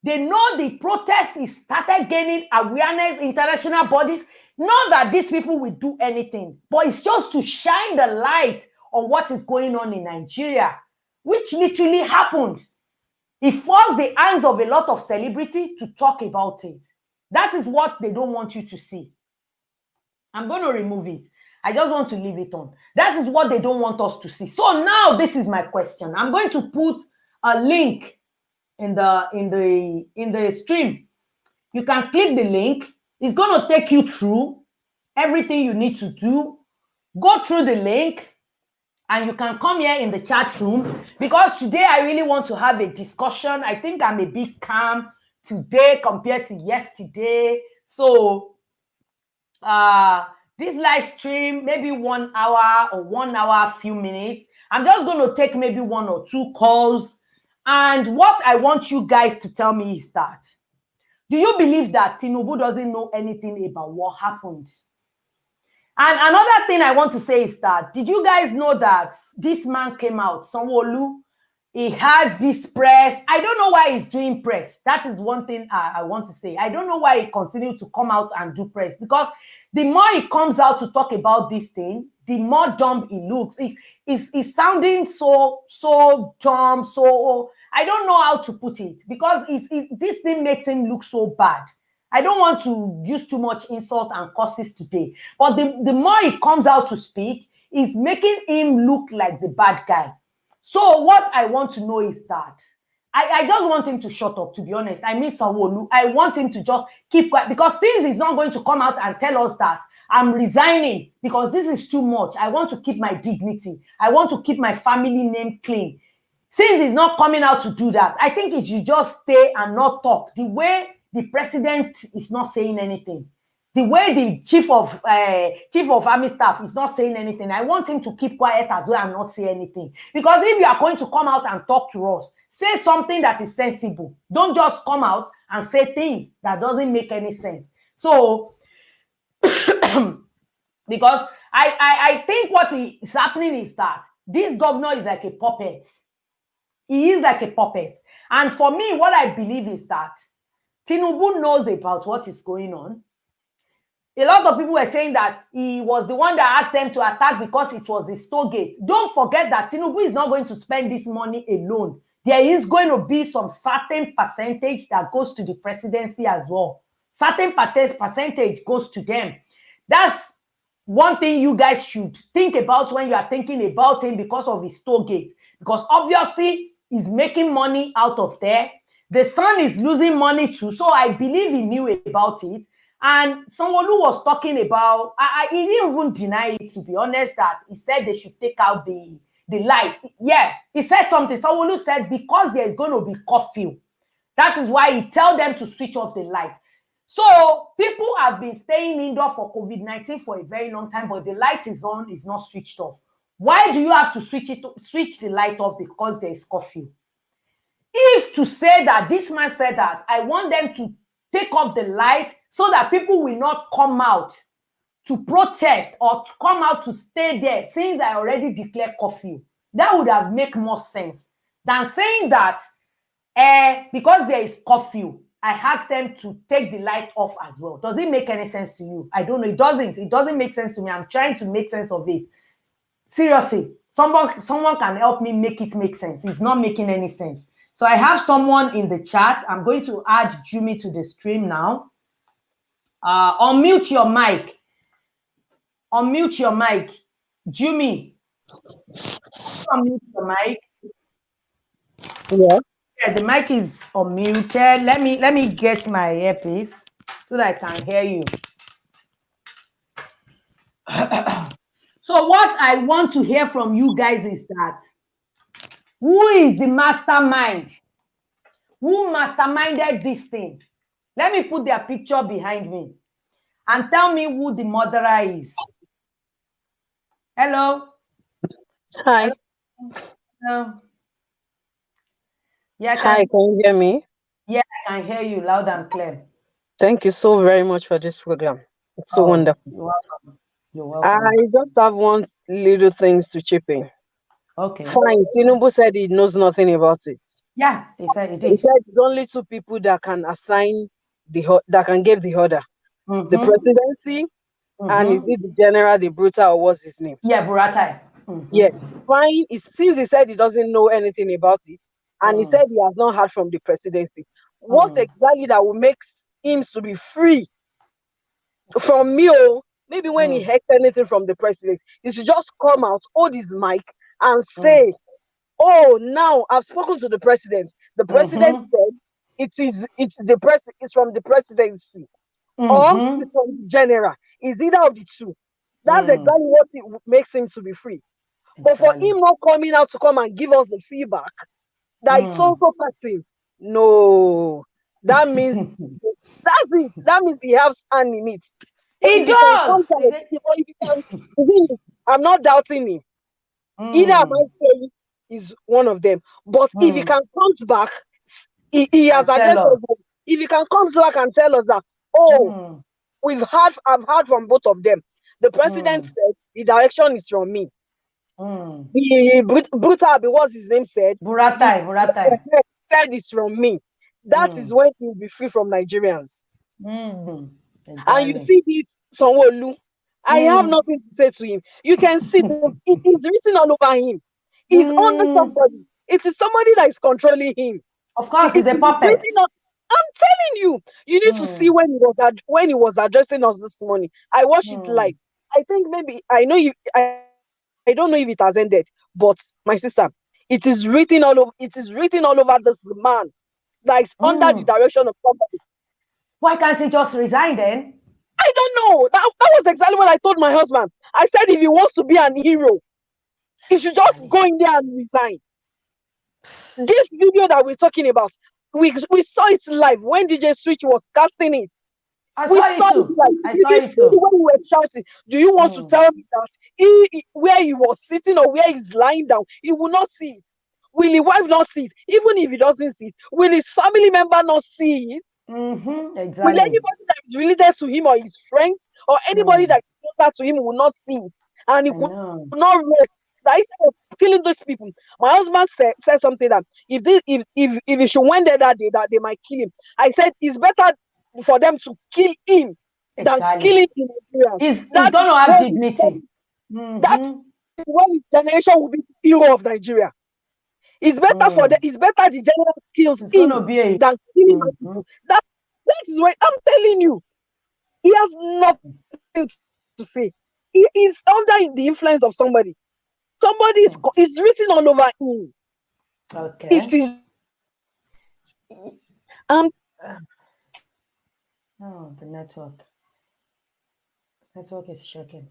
Speaker 1: They know the protest is started gaining awareness, international bodies. Not that these people will do anything, but it's just to shine the light on what is going on in Nigeria, which literally happened. It forced the hands of a lot of celebrity to talk about it. That is what they don't want you to see. I'm going to remove it. I just want to leave it on. That is what they don't want us to see. So now this is my question. I'm going to put a link in the stream. You can click the link. It's going to take you through everything you need to do. Go through the link. And you can come here in the chat room, because today I really want to have a discussion. I think I'm a bit calm today compared to yesterday. So this live stream, maybe 1 hour or 1 hour, few minutes. I'm just going to take maybe 1 or 2 calls. And what I want you guys to tell me is that, do you believe that Tinubu doesn't know anything about what happened? And another thing I want to say is that, did you guys know that this man came out, Sanwo-Olu, he had this press? I don't know why he's doing press. That is one thing I want to say. I don't know why he continued to come out and do press, because the more he comes out to talk about this thing, the more dumb he looks. He's sounding so dumb, so I don't know how to put it, because this thing makes him look so bad. I don't want to use too much insult and curses today, but the more he comes out to speak, is making him look like the bad guy. So what I want to know is that I just want him to shut up, to be honest. I miss Sanwo-Olu. I want him to just keep quiet, because since he's not going to come out and tell us that I'm resigning because this is too much, I want to keep my dignity. I want to keep my family name clean. Since he's not coming out to do that, I think he should just stay and not talk. The way the president is not saying anything, the way the chief of army staff is not saying anything, I want him to keep quiet as well and not say anything. Because if you are going to come out and talk to us, say something that is sensible. Don't just come out and say things that doesn't make any sense. So, because I think what is happening is that this governor is like a puppet. He is like a puppet. And for me, what I believe is that Tinubu knows about what is going on. A lot of people were saying that he was the one that asked them to attack because it was his toll gate. Don't forget that Tinubu is not going to spend this money alone. There is going to be some certain percentage that goes to the presidency as well. Certain percentage goes to them. That's one thing you guys should think about when you are thinking about him, because of his toll gate. Because obviously, he's making money out of there. The son is losing money too. So I believe he knew about it. And Sanwo-Olu was talking about, he didn't even deny it, to be honest, that he said they should take out the light. Yeah, he said something. Sanwo-Olu said, because there is going to be curfew. That is why he tell them to switch off the light. So people have been staying indoor for COVID-19 for a very long time, but the light is on, is not switched off. Why do you have to switch the light off? Because there is curfew. If to say that this man said that, I want them to take off the light so that people will not come out to protest or to come out to stay there, since I already declared curfew. That would have made more sense than saying that because there is curfew I ask them to take the light off as well. Does it make any sense to you? I don't know. It doesn't. It doesn't make sense to me. I'm trying to make sense of it. Seriously, someone can help me make it make sense. It's not making any sense. So I have someone in the chat. I'm going to add Jumi to the stream now. Unmute your mic. Unmute your mic. Jumi, unmute your mic.
Speaker 5: Yeah.
Speaker 1: Yeah, the mic is unmuted. Let me get my earpiece so that I can hear you. So what I want to hear from you guys is that who is the mastermind? Who masterminded this thing? Let me put their picture behind me and tell me who the murderer is. Hello?
Speaker 5: Hi.
Speaker 1: Hello? Yeah,
Speaker 5: Hi, can you hear me?
Speaker 1: Yeah, I can hear you loud and clear.
Speaker 5: Thank you so very much for this program. It's so wonderful.
Speaker 1: You're welcome. You're welcome.
Speaker 5: I just have one little things to chip in.
Speaker 1: Okay.
Speaker 5: Fine. Tinubu said he knows nothing about it.
Speaker 1: Yeah, he said he did.
Speaker 5: He said it's only 2 people that can assign that can give the order. The presidency and is it the general, the brutal, or what's his name?
Speaker 1: Yeah, Buratai.
Speaker 5: Yes. Fine. Since he said he doesn't know anything about it, and he said he has not heard from the presidency, what exactly that will make him to be free from me? Maybe when he heard anything from the president, he should just come out, hold his mic, and say, "Oh, now I've spoken to the president. The president said it's from the presidency, or it's from the general. Is either of the two." That's exactly what makes him to be free. But for him not coming out to come and give us the feedback that it's also passive, no, that means that's it. That means he has hand in it.
Speaker 1: He does.
Speaker 5: I'm not doubting him. Either I might say is one of them. But if he can comes back, he has addressed. If he can comes back and tell us that, I've heard from both of them. The president said the direction is from me. The Buratai, what's his name said?
Speaker 1: Buratai.
Speaker 5: Said it's from me. That is when he will be free from Nigerians.
Speaker 1: Exactly.
Speaker 5: And you see this Sanwo-Olu, I have nothing to say to him. You can see it is written all over him. He's under somebody. It is somebody that is controlling him.
Speaker 1: Of course, he's a puppet.
Speaker 5: I'm telling you, you need to see when he was addressing us this morning. I watched it live. I think maybe I don't know if it has ended, but my sister, it is written all over. It is written all over this man that is under the direction of somebody.
Speaker 1: Why can't he just resign then?
Speaker 5: I don't know. That was exactly what I told my husband. I said if he wants to be an hero, he should just go in there and resign. This video that we're talking about, we saw it live when DJ Switch was casting it.
Speaker 1: I saw it too.
Speaker 5: When we were shouting, do you want to tell me that where he was sitting or where he's lying down, he will not see it? Will his wife not see it? Even if he doesn't see it, will his family member not see it?
Speaker 1: Exactly.
Speaker 5: Will anybody that is related to him or his friends or anybody that is closer to him will not see it? And he will not rest. That instead of killing those people, my husband said something that if he should went there that day, that they might kill him. I said it's better for them to kill him than killing him.
Speaker 1: He's going to have dignity.
Speaker 5: That's when his generation will be the hero of Nigeria. It's better for them. It's better the general kills him than killing people. That is why I'm telling you, he has nothing to say. He is under the influence of somebody. Somebody is written all over him.
Speaker 1: Okay.
Speaker 5: It is.
Speaker 1: The network. Network is shaking.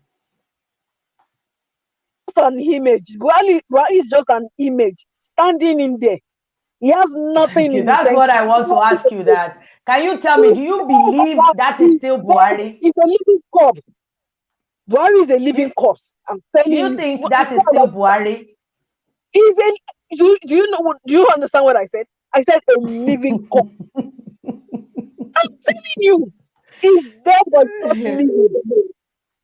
Speaker 5: An image. Buhari is just an image standing in there. He has nothing.
Speaker 1: That's what I want to ask you. That can you tell me? Do you believe that is still Buhari?
Speaker 5: He's a living corpse. Buhari is a living corpse. I'm telling you.
Speaker 1: Do you think that is still Buhari?
Speaker 5: Do you understand what I said? I said a living corpse. I'm telling you, he's dead but not living.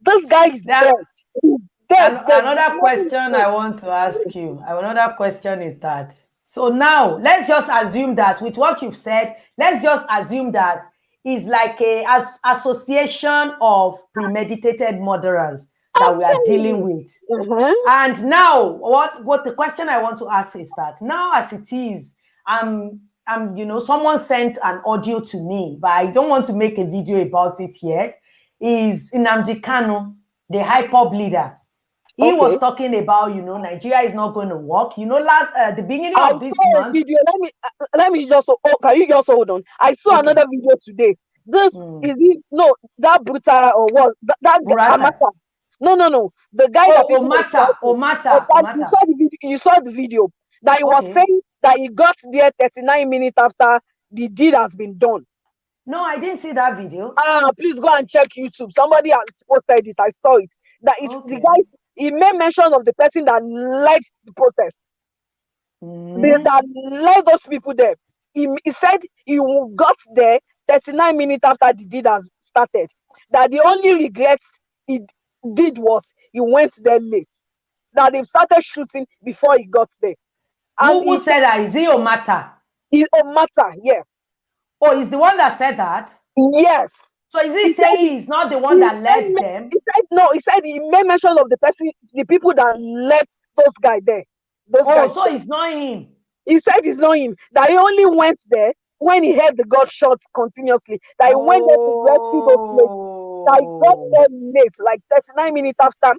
Speaker 5: This guy is dead. He's dead.
Speaker 1: Another question I want to ask you. Another question is that So now let's just assume that with what you've said, let's just assume that is like a association of premeditated murderers that we are dealing with. And now what the question I want to ask is that now as it is, someone sent an audio to me, but I don't want to make a video about it yet, is Nnamdi Kanu, the high-pop leader. He was talking about, Nigeria is not going to work. The beginning of this month.
Speaker 5: Video. Let me just. Can you just hold on? I saw another video today. This is it? No, that Buratai or what? That Amata. No. The guy that Omata. You saw the video that he was saying that he got there 39 minutes after the deed has been done.
Speaker 1: No, I didn't see that video.
Speaker 5: Please go and check YouTube. Somebody has posted it. I saw it. That it's the guy. He made mention of the person that led the protest. That led those people there. He said he got there 39 minutes after the deed has started. That the only regret he did was he went there late. That they started shooting before he got there.
Speaker 1: And who said that? Is he Omata?
Speaker 5: He's Omata, yes.
Speaker 1: Oh, he's the one that said that?
Speaker 5: Yes.
Speaker 1: So is he saying he's not the one that led them?
Speaker 5: He said he made mention of the people that led those guys there.
Speaker 1: So it's not him.
Speaker 5: He said it's not him. That he only went there when he heard the gunshots continuously. That he went there to rescue those ladies. That he got there late, like 39 minutes after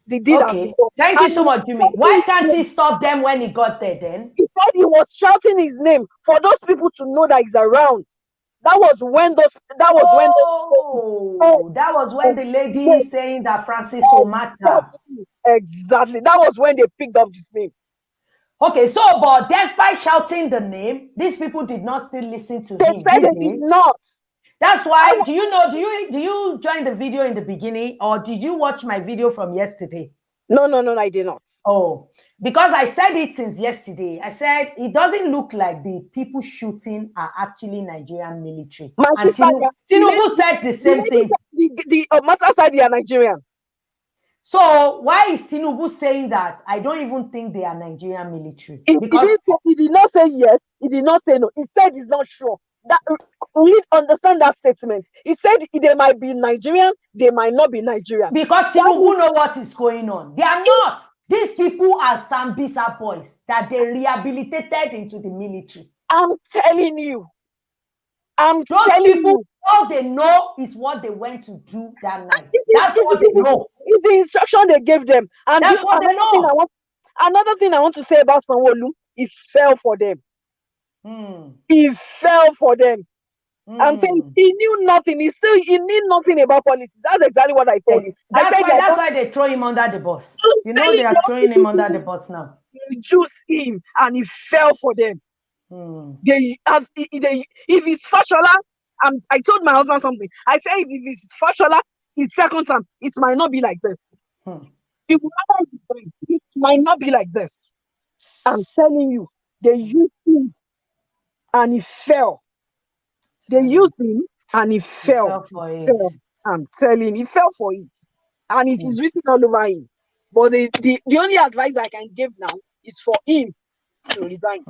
Speaker 5: the deed.
Speaker 1: Okay. Thank you so much, Jimmy. Why can't he stop them when he got there then?
Speaker 5: He said he was shouting his name for those people to know that he's around. That was when the lady is saying that Francis Omata. Exactly. That was when they picked up this name.
Speaker 1: Okay, so but despite shouting the name, these people did not still listen to him.
Speaker 5: They said they did not.
Speaker 1: That's why. Do you join the video in the beginning, or did you watch my video from yesterday?
Speaker 5: No, I did not.
Speaker 1: Oh, because I said it since yesterday. I said it doesn't look like the people shooting are actually Nigerian military. And Tinubu said the same thing.
Speaker 5: The Omata said they are Nigerian.
Speaker 1: So why is Tinubu saying that? I don't even think they are Nigerian military.
Speaker 5: Because he did not say yes, he did not say no. He said he's not sure. That we understand that statement. He said they might be Nigerian, they might not be Nigerian.
Speaker 1: Because Tinubu know what is going on. They are not. These people are Sambisa boys that they rehabilitated into the military.
Speaker 5: I'm telling you.
Speaker 1: Those people, all they know is what they went to do that night. That's what they know.
Speaker 5: It's the instruction they gave them. And
Speaker 1: that's what they know.
Speaker 5: Another thing I want to say about Sanwo-Olu, he fell for them. He fell for them. I'm saying he knew nothing. He knew nothing about politics. That's exactly what I told you.
Speaker 1: That's why they throw him under the bus. They are throwing him under the bus now.
Speaker 5: They reduced him and he fell for them. If it's Fashola, I told my husband something. I said if it's Fashola, his second time, it might not be like this. It might not be like this. I'm telling you, they used him and he fell. They used him and he fell. I'm telling you, he fell for it. And it is written all over him. But the only advice I can give now is for him to resign.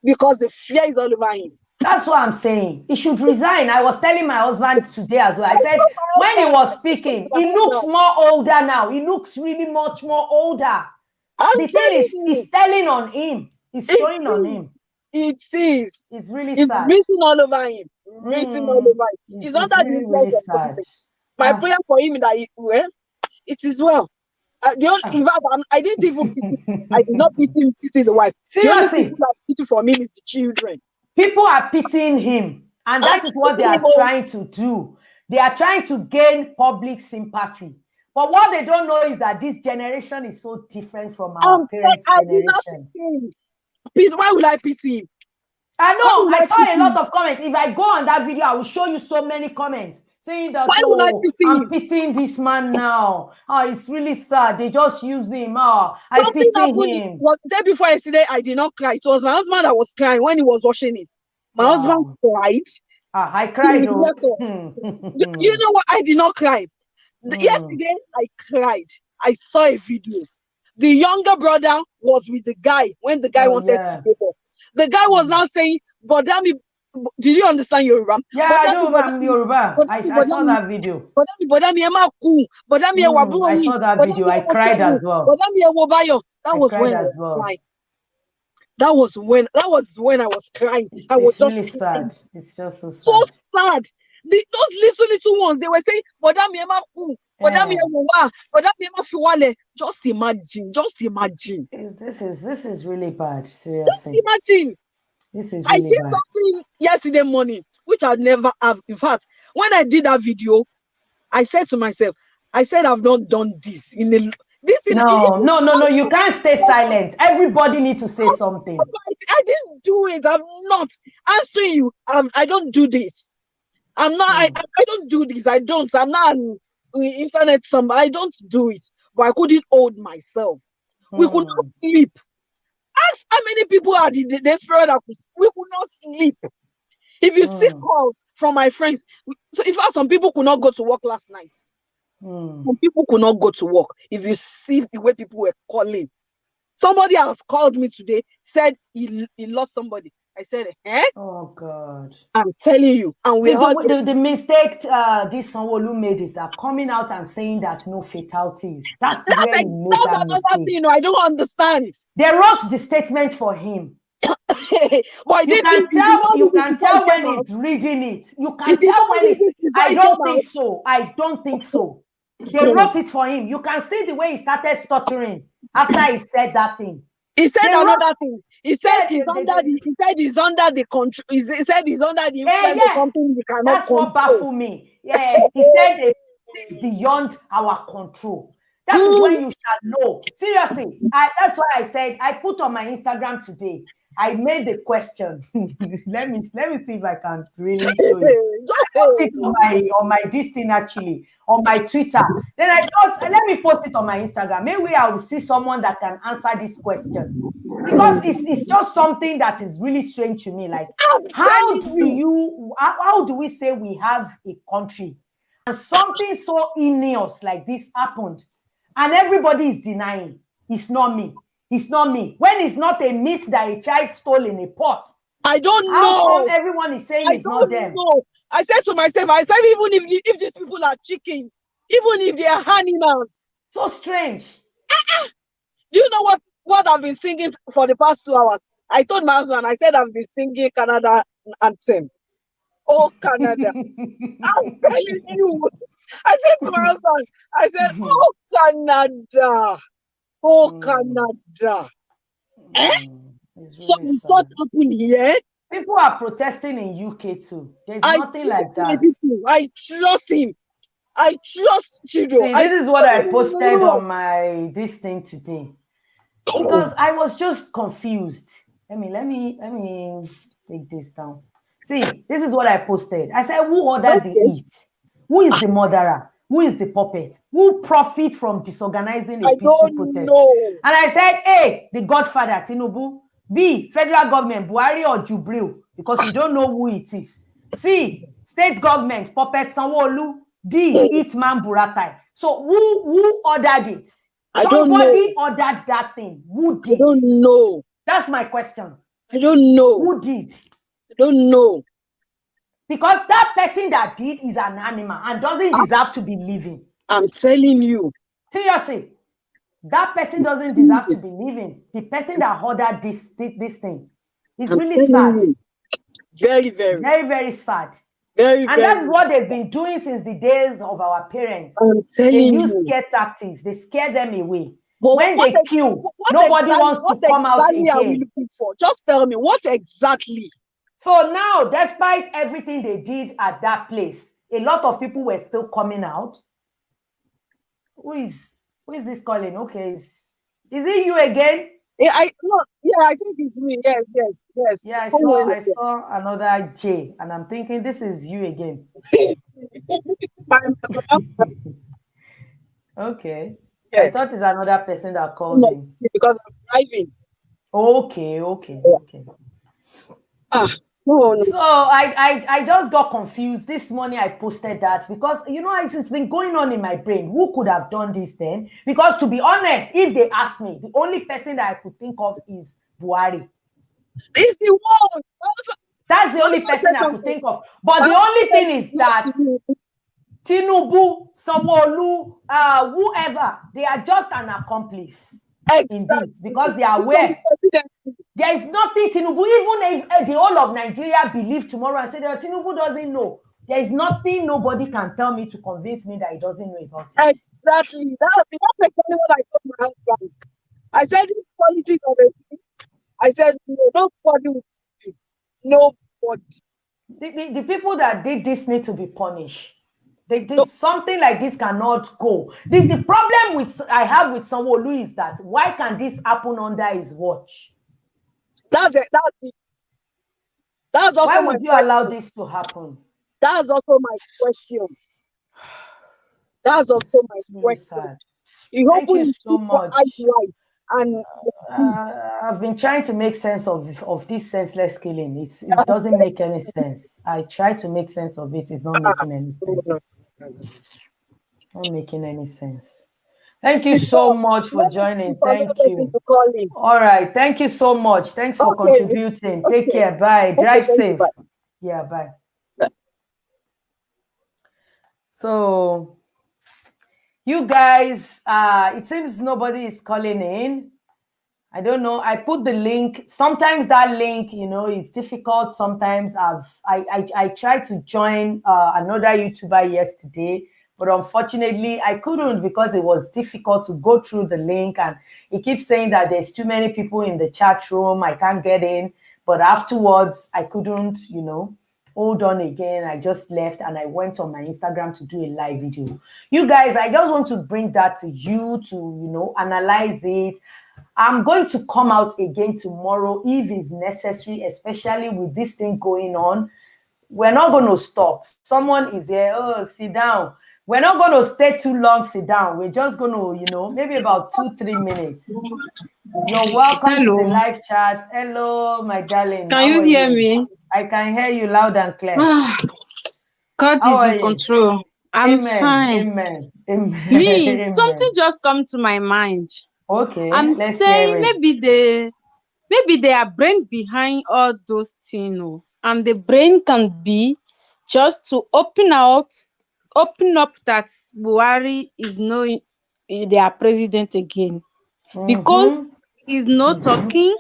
Speaker 5: Because the fear is all over him.
Speaker 1: That's what I'm saying. He should resign. I was telling my husband today as well. I said, when he was speaking, he looks more older now. He looks really much more older. The thing is, he's telling on him. It's showing on him.
Speaker 5: It is.
Speaker 1: It's really sad.
Speaker 5: It's written all over him. Written all over him. It's not that
Speaker 1: really sad.
Speaker 5: My prayer for him that it is well. I didn't even pity. I did not pity the wife.
Speaker 1: Seriously,
Speaker 5: the only people that pity for me is the children.
Speaker 1: People are pitying him, and that is what they are trying to do. They are trying to gain public sympathy. But what they don't know is that this generation is so different from our parents' generation.
Speaker 5: Please, why will I pity him?
Speaker 1: I know. I saw a lot of comments. If I go on that video, I will show you so many comments saying that I'm pitying this man now. Oh, it's really sad. They just use him. Oh, I pity him.
Speaker 5: Well, the day before yesterday, I did not cry. It was my husband that was crying when he was watching it. My husband cried.
Speaker 1: I cried.
Speaker 5: You know what? I did not cry. Yesterday, I cried. I saw a video. The younger brother was with the guy when the guy wanted to give up. The guy was now saying, Bodami, did you understand Yoruba?
Speaker 1: Yeah, I do. I'm Yoruba. I saw that video.
Speaker 5: Bodami
Speaker 1: I saw that video. I cried as well.
Speaker 5: That was when I was crying. That was when I was crying. I was
Speaker 1: really sad. It's just so sad.
Speaker 5: So sad. Those little ones, they were saying, just imagine.
Speaker 1: This is really bad. Seriously.
Speaker 5: Just imagine.
Speaker 1: This is really
Speaker 5: I did
Speaker 1: bad.
Speaker 5: something yesterday morning, which I'd never have. In fact, when I did that video, I said to myself, I've not done this in a
Speaker 1: No, you can't stay silent. Everybody needs to say something.
Speaker 5: I didn't do it. I'm not answering you. I don't do this. I'm not. I don't do this. I'm not an internet somebody. I don't do it. But I couldn't hold myself. We could not sleep. Ask how many people are desperate. We could not sleep. If you see calls from my friends, so in fact, some people could not go to work last night. Some people could not go to work. If you see the way people were calling, somebody has called me today, said he lost somebody. I said,
Speaker 1: Oh God!
Speaker 5: I'm telling you. And
Speaker 1: the mistake this Sanwo-Olu made is that coming out and saying that no fatalities. That's where he made that mistake.
Speaker 5: Thing, I don't understand.
Speaker 1: They wrote the statement for him.
Speaker 5: But
Speaker 1: you can tell when he's reading it. You can tell when he's. I don't think so. They wrote it for him. You can see the way he started stuttering after he said that thing.
Speaker 5: He said another thing. He said he's under the control. He said he's under the influence of something we cannot
Speaker 1: That's
Speaker 5: control.
Speaker 1: what baffled me. Yeah, he said it's beyond our control. That is when you shall know. Seriously, that's why I said I put on my Instagram today. I made the question. let me see if I can really show you. I post it on my this thing actually on my Twitter. Then I thought, let me post it on my Instagram. Maybe I will see someone that can answer this question, because it's just something that is really strange to me. Like, how do we say we have a country and something so heinous like this happened, and everybody is denying it's not me? It's not me. When it's not a meat that a child stole in a pot.
Speaker 5: I don't know.
Speaker 1: How come everyone is saying it's not them?
Speaker 5: I said to myself, even if these people are chickens, even if they are animals.
Speaker 1: So strange.
Speaker 5: Do you know what I've been singing for the past 2 hours? I told my husband, I said I've been singing Canada anthem. Oh, Canada. I'm telling you. I said to my husband, I said, oh, Canada. Oh, Canada. Something happened here.
Speaker 1: People are protesting in UK too. There's nothing like that.
Speaker 5: I trust him. I trust Chido.
Speaker 1: See, this is what I posted on my this thing today. Because I was just confused. Let me take this down. See, this is what I posted. I said, who ordered the eat? Who is the murderer? Who is the puppet? Who profit from disorganizing a peaceful protest? And I said, A, the Godfather, Tinubu. B, federal government, Buhari or Jubril, because we don't know who it is. C, state government, puppet Sanwo-Olu. D, hitman Buratai. So who ordered it? Somebody ordered that thing. Who did?
Speaker 5: I don't know.
Speaker 1: That's my question.
Speaker 5: I don't know.
Speaker 1: Who did?
Speaker 5: I don't know.
Speaker 1: Because that person that did is an animal and doesn't deserve to be living.
Speaker 5: I'm telling you.
Speaker 1: Seriously. That person doesn't deserve to be living. The person that ordered this thing is really sad.
Speaker 5: Very, very.
Speaker 1: Very, very sad.
Speaker 5: Very,
Speaker 1: and that's what they've been doing since the days of our parents.
Speaker 5: They
Speaker 1: use scare tactics. They scare them away.
Speaker 5: But
Speaker 1: when they kill, nobody wants to come out again.
Speaker 5: What exactly are we looking for? Just tell me, what exactly?
Speaker 1: So now, despite everything they did at that place, a lot of people were still coming out. Who is this calling? Okay, is it you again?
Speaker 5: Yeah, I think it's me. Yes.
Speaker 1: Yeah, I saw another J, and I'm thinking this is you again. Okay. Yes. I thought it's another person that called me.
Speaker 5: Because I'm driving.
Speaker 1: Okay.
Speaker 5: No.
Speaker 1: So I just got confused. This morning I posted that because, it's been going on in my brain. Who could have done this then? Because to be honest, if they ask me, the only person that I could think of is Buhari.
Speaker 5: It's the one.
Speaker 1: That's the only person I could think of. But the only thing is that Tinubu, Sanwo-Olu, whoever, they are just an accomplice in this because they are aware. There is nothing Tinubu, even if the whole of Nigeria believe tomorrow and say that Tinubu doesn't know. There is nothing nobody can tell me to convince me that he doesn't know about it.
Speaker 5: Exactly. That's exactly what I told my husband. I said, this politics of it. I said, no, nobody will do it. Nobody.
Speaker 1: The people that did this need to be punished. They did something like this cannot go. The problem I have with Sanwo-Olu is that why can this happen under his watch?
Speaker 5: That's also
Speaker 1: why would you allow this to happen?
Speaker 5: That's also my question. That's also my question.
Speaker 1: Sad. Thank you so much.
Speaker 5: And
Speaker 1: I've been trying to make sense of this senseless killing. It doesn't make any sense. I try to make sense of it. It's not making any sense. It's not making any sense. Thank you so much for joining. Thank you. All right. Thank you so much. Thanks for contributing. Take care. Bye. Drive safe. Yeah, bye. So, you guys, it seems nobody is calling in. I don't know. I put the link. Sometimes that link, is difficult. Sometimes I tried to join another YouTuber yesterday, but unfortunately I couldn't because it was difficult to go through the link, and it keeps saying that there's too many people in the chat room. I can't get in. But afterwards, I couldn't, hold on again. I just left and I went on my Instagram to do a live video. You guys, I just want to bring that to you to, analyze it. I'm going to come out again tomorrow if it's necessary, especially with this thing going on. We're not going to stop. Someone is here. Oh, sit down. We're not going to stay too long, sit down. We're just going to, maybe about 2-3 minutes. You're welcome to the live chat. Hello, my darling.
Speaker 6: Can you hear me?
Speaker 1: I can hear you loud and clear.
Speaker 6: God is in control. I'm fine.
Speaker 1: Amen.
Speaker 6: Me, something just come to my mind.
Speaker 1: Okay,
Speaker 6: I'm saying maybe they are brain behind all those things, and the brain can be just to open up that Buhari is no their president again, because he's not talking,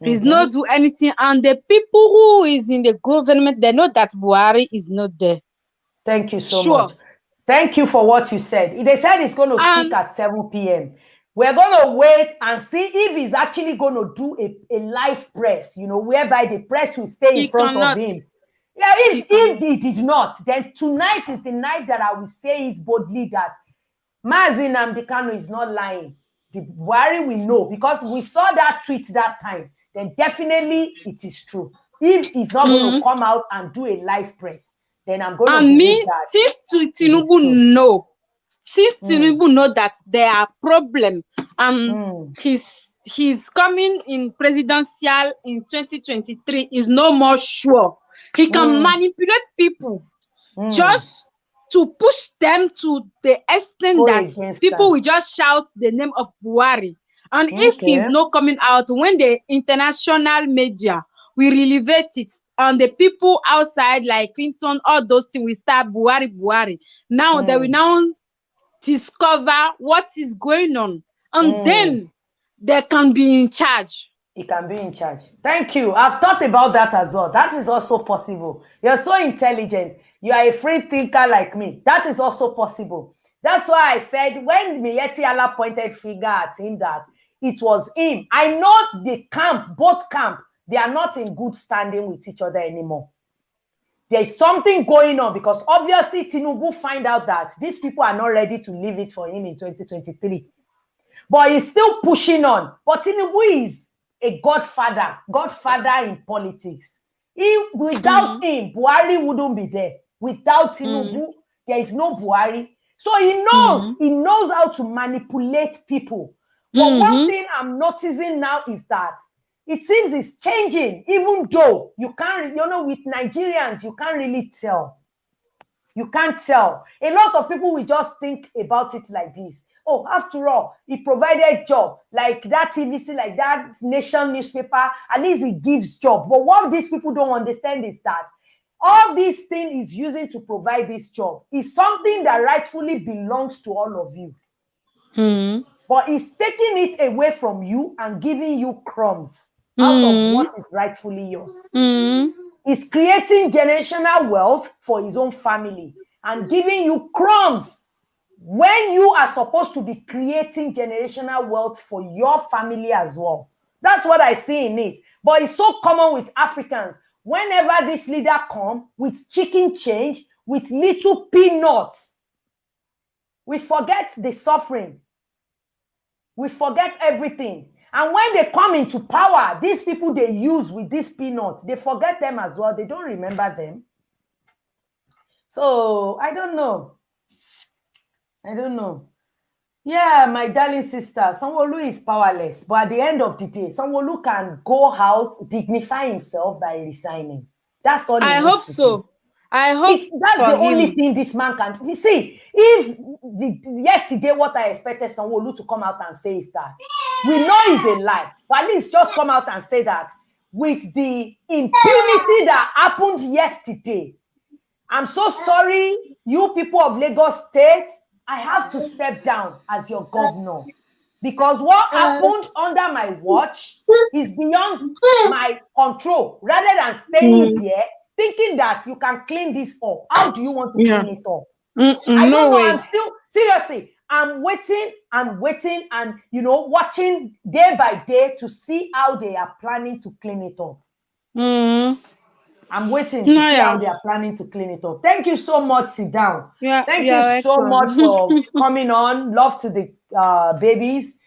Speaker 6: he's not do anything, and the people who is in the government, they know that Buhari is not there.
Speaker 1: Thank you so much. Thank you for what you said. They said he's going to speak at 7 p.m. We're going to wait and see if he's actually going to do a live press, whereby the press will stay in front of him. Yeah, if he did not, then tonight is the night that I will say it boldly that Mazi Nnamdi Kanu is not lying. The Buhari will know, because we saw that tweet that time. Then definitely it is true. If he's not going to come out and do a live press, then I'm going to believe that.
Speaker 6: Since Tinubu know that there are problems, and he's coming in presidential in 2023 is no more sure. He can manipulate people just to push them to the extent that people will just shout the name of Buhari. And if he's not coming out, when the international media will elevate it, and the people outside like Clinton, all those things will start Buhari. Now they will now discover what is going on, and then they can be in charge.
Speaker 1: He can be in charge. Thank you. I've thought about that as well. That is also possible. You're so intelligent. You are a free thinker like me. That is also possible. That's why I said when Miyetti Allah pointed finger at him that it was him. I know the camp, both camp, they are not in good standing with each other anymore. There is something going on, because obviously Tinubu find out that these people are not ready to leave it for him in 2023. But he's still pushing on. But Tinubu is a godfather in politics. Without him, Buhari wouldn't be there. Without Tinubu, there is no Buhari. So he knows how to manipulate people. But one thing I'm noticing now is that it seems it's changing, even though you can't, with Nigerians, you can't really tell. You can't tell. A lot of people will just think about it like this. oh, after all, he provided job, like that TVC, like that Nation newspaper, at least he gives job. But what these people don't understand is that all this thing is using to provide this job is something that rightfully belongs to all of you. But he's taking it away from you and giving you crumbs out of what is rightfully yours. He's creating generational wealth for his own family and giving you crumbs when you are supposed to be creating generational wealth for your family as well. That's what I see in it. But it's so common with Africans. Whenever this leader comes with chicken change, with little peanuts, we forget the suffering. We forget everything. And when they come into power, these people they use with these peanuts, they forget them as well. They don't remember them. So, I don't know. Yeah, my darling sister, Sanwo-Olu is powerless. But at the end of the day, Sanwo-Olu can go out, dignify himself by resigning. That's all.
Speaker 6: I hope so. I hope
Speaker 1: that's the only thing this man can. You see, if yesterday what I expected Sanwo-Olu to come out and say is that we know it's a lie, but at least just come out and say that with the impunity that happened yesterday, I'm so sorry, you people of Lagos State, I have to step down as your governor because what happened under my watch is beyond my control. Rather than staying there, thinking that you can clean this up. How do you want to clean it up? I don't know. I'm still, seriously, I'm waiting and watching day by day to see how they are planning to clean it up. I'm waiting to see how they are planning to clean it up. Thank you so much. Sit down. Thank you so much for coming on. Love to the babies.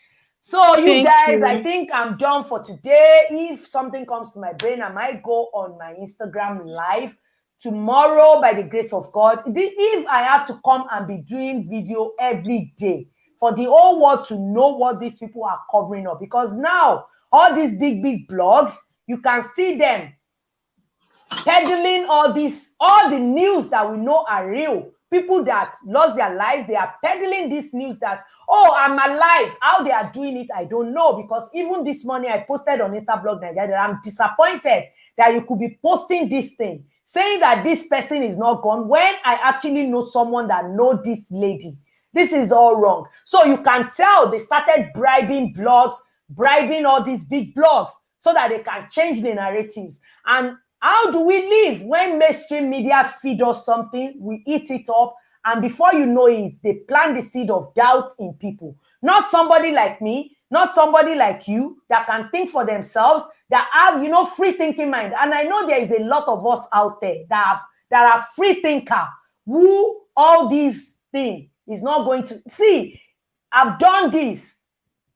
Speaker 1: So you guys, I think I'm done for today. If something comes to my brain, I might go on my Instagram live tomorrow by the grace of God. If I have to come and be doing video every day for the whole world to know what these people are covering up, because now all these big blogs, you can see them peddling all the news that we know are real. People that lost their lives, they are peddling this news that, oh, I'm alive. How they are doing it, I don't know. Because even this morning, I posted on Instablog Nigeria that I'm disappointed that you could be posting this thing, saying that this person is not gone, when I actually know someone that know this lady. This is all wrong. So you can tell they started bribing blogs, bribing all these big blogs so that they can change the narratives. And how do we live when mainstream media feed us something, we eat it up, and before you know it, they plant the seed of doubt in people? Not somebody like me, not somebody like you that can think for themselves, that have, free thinking mind. And I know there is a lot of us out there that are free thinker, who all these things is not going to see. I've done this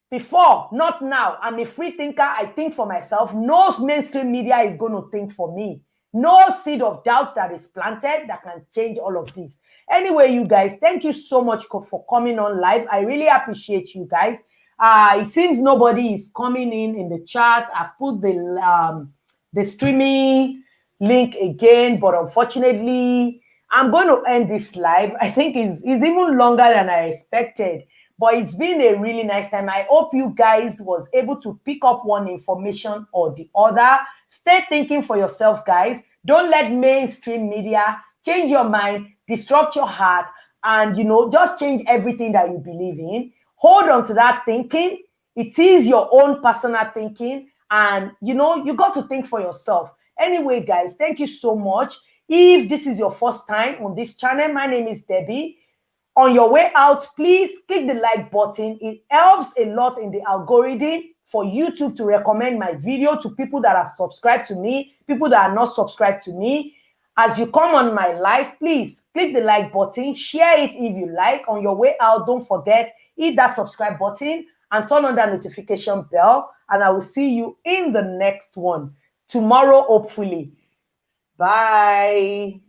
Speaker 1: before, not now. I'm a free thinker. I think for myself. No mainstream media is going to think for me. No seed of doubt that is planted that can change all of this. Anyway, you guys, thank you so much for coming on live. I really appreciate you guys. It seems nobody is coming in the chat. I've put the streaming link again, but unfortunately, I'm going to end this live. I think it's even longer than I expected. But it's been a really nice time. I hope you guys was able to pick up one information or the other. Stay thinking for yourself, guys. Don't let mainstream media change your mind, disrupt your heart, and, just change everything that you believe in. Hold on to that thinking. It is your own personal thinking. And, you got to think for yourself. Anyway, guys, thank you so much. If this is your first time on this channel, my name is Debbie. On your way out, please click the like button. It helps a lot in the algorithm for YouTube to recommend my video to people that are subscribed to me, people that are not subscribed to me. As you come on my live, please click the like button, share it if you like. On your way out, don't forget, hit that subscribe button and turn on that notification bell. And I will see you in the next one tomorrow, hopefully. Bye.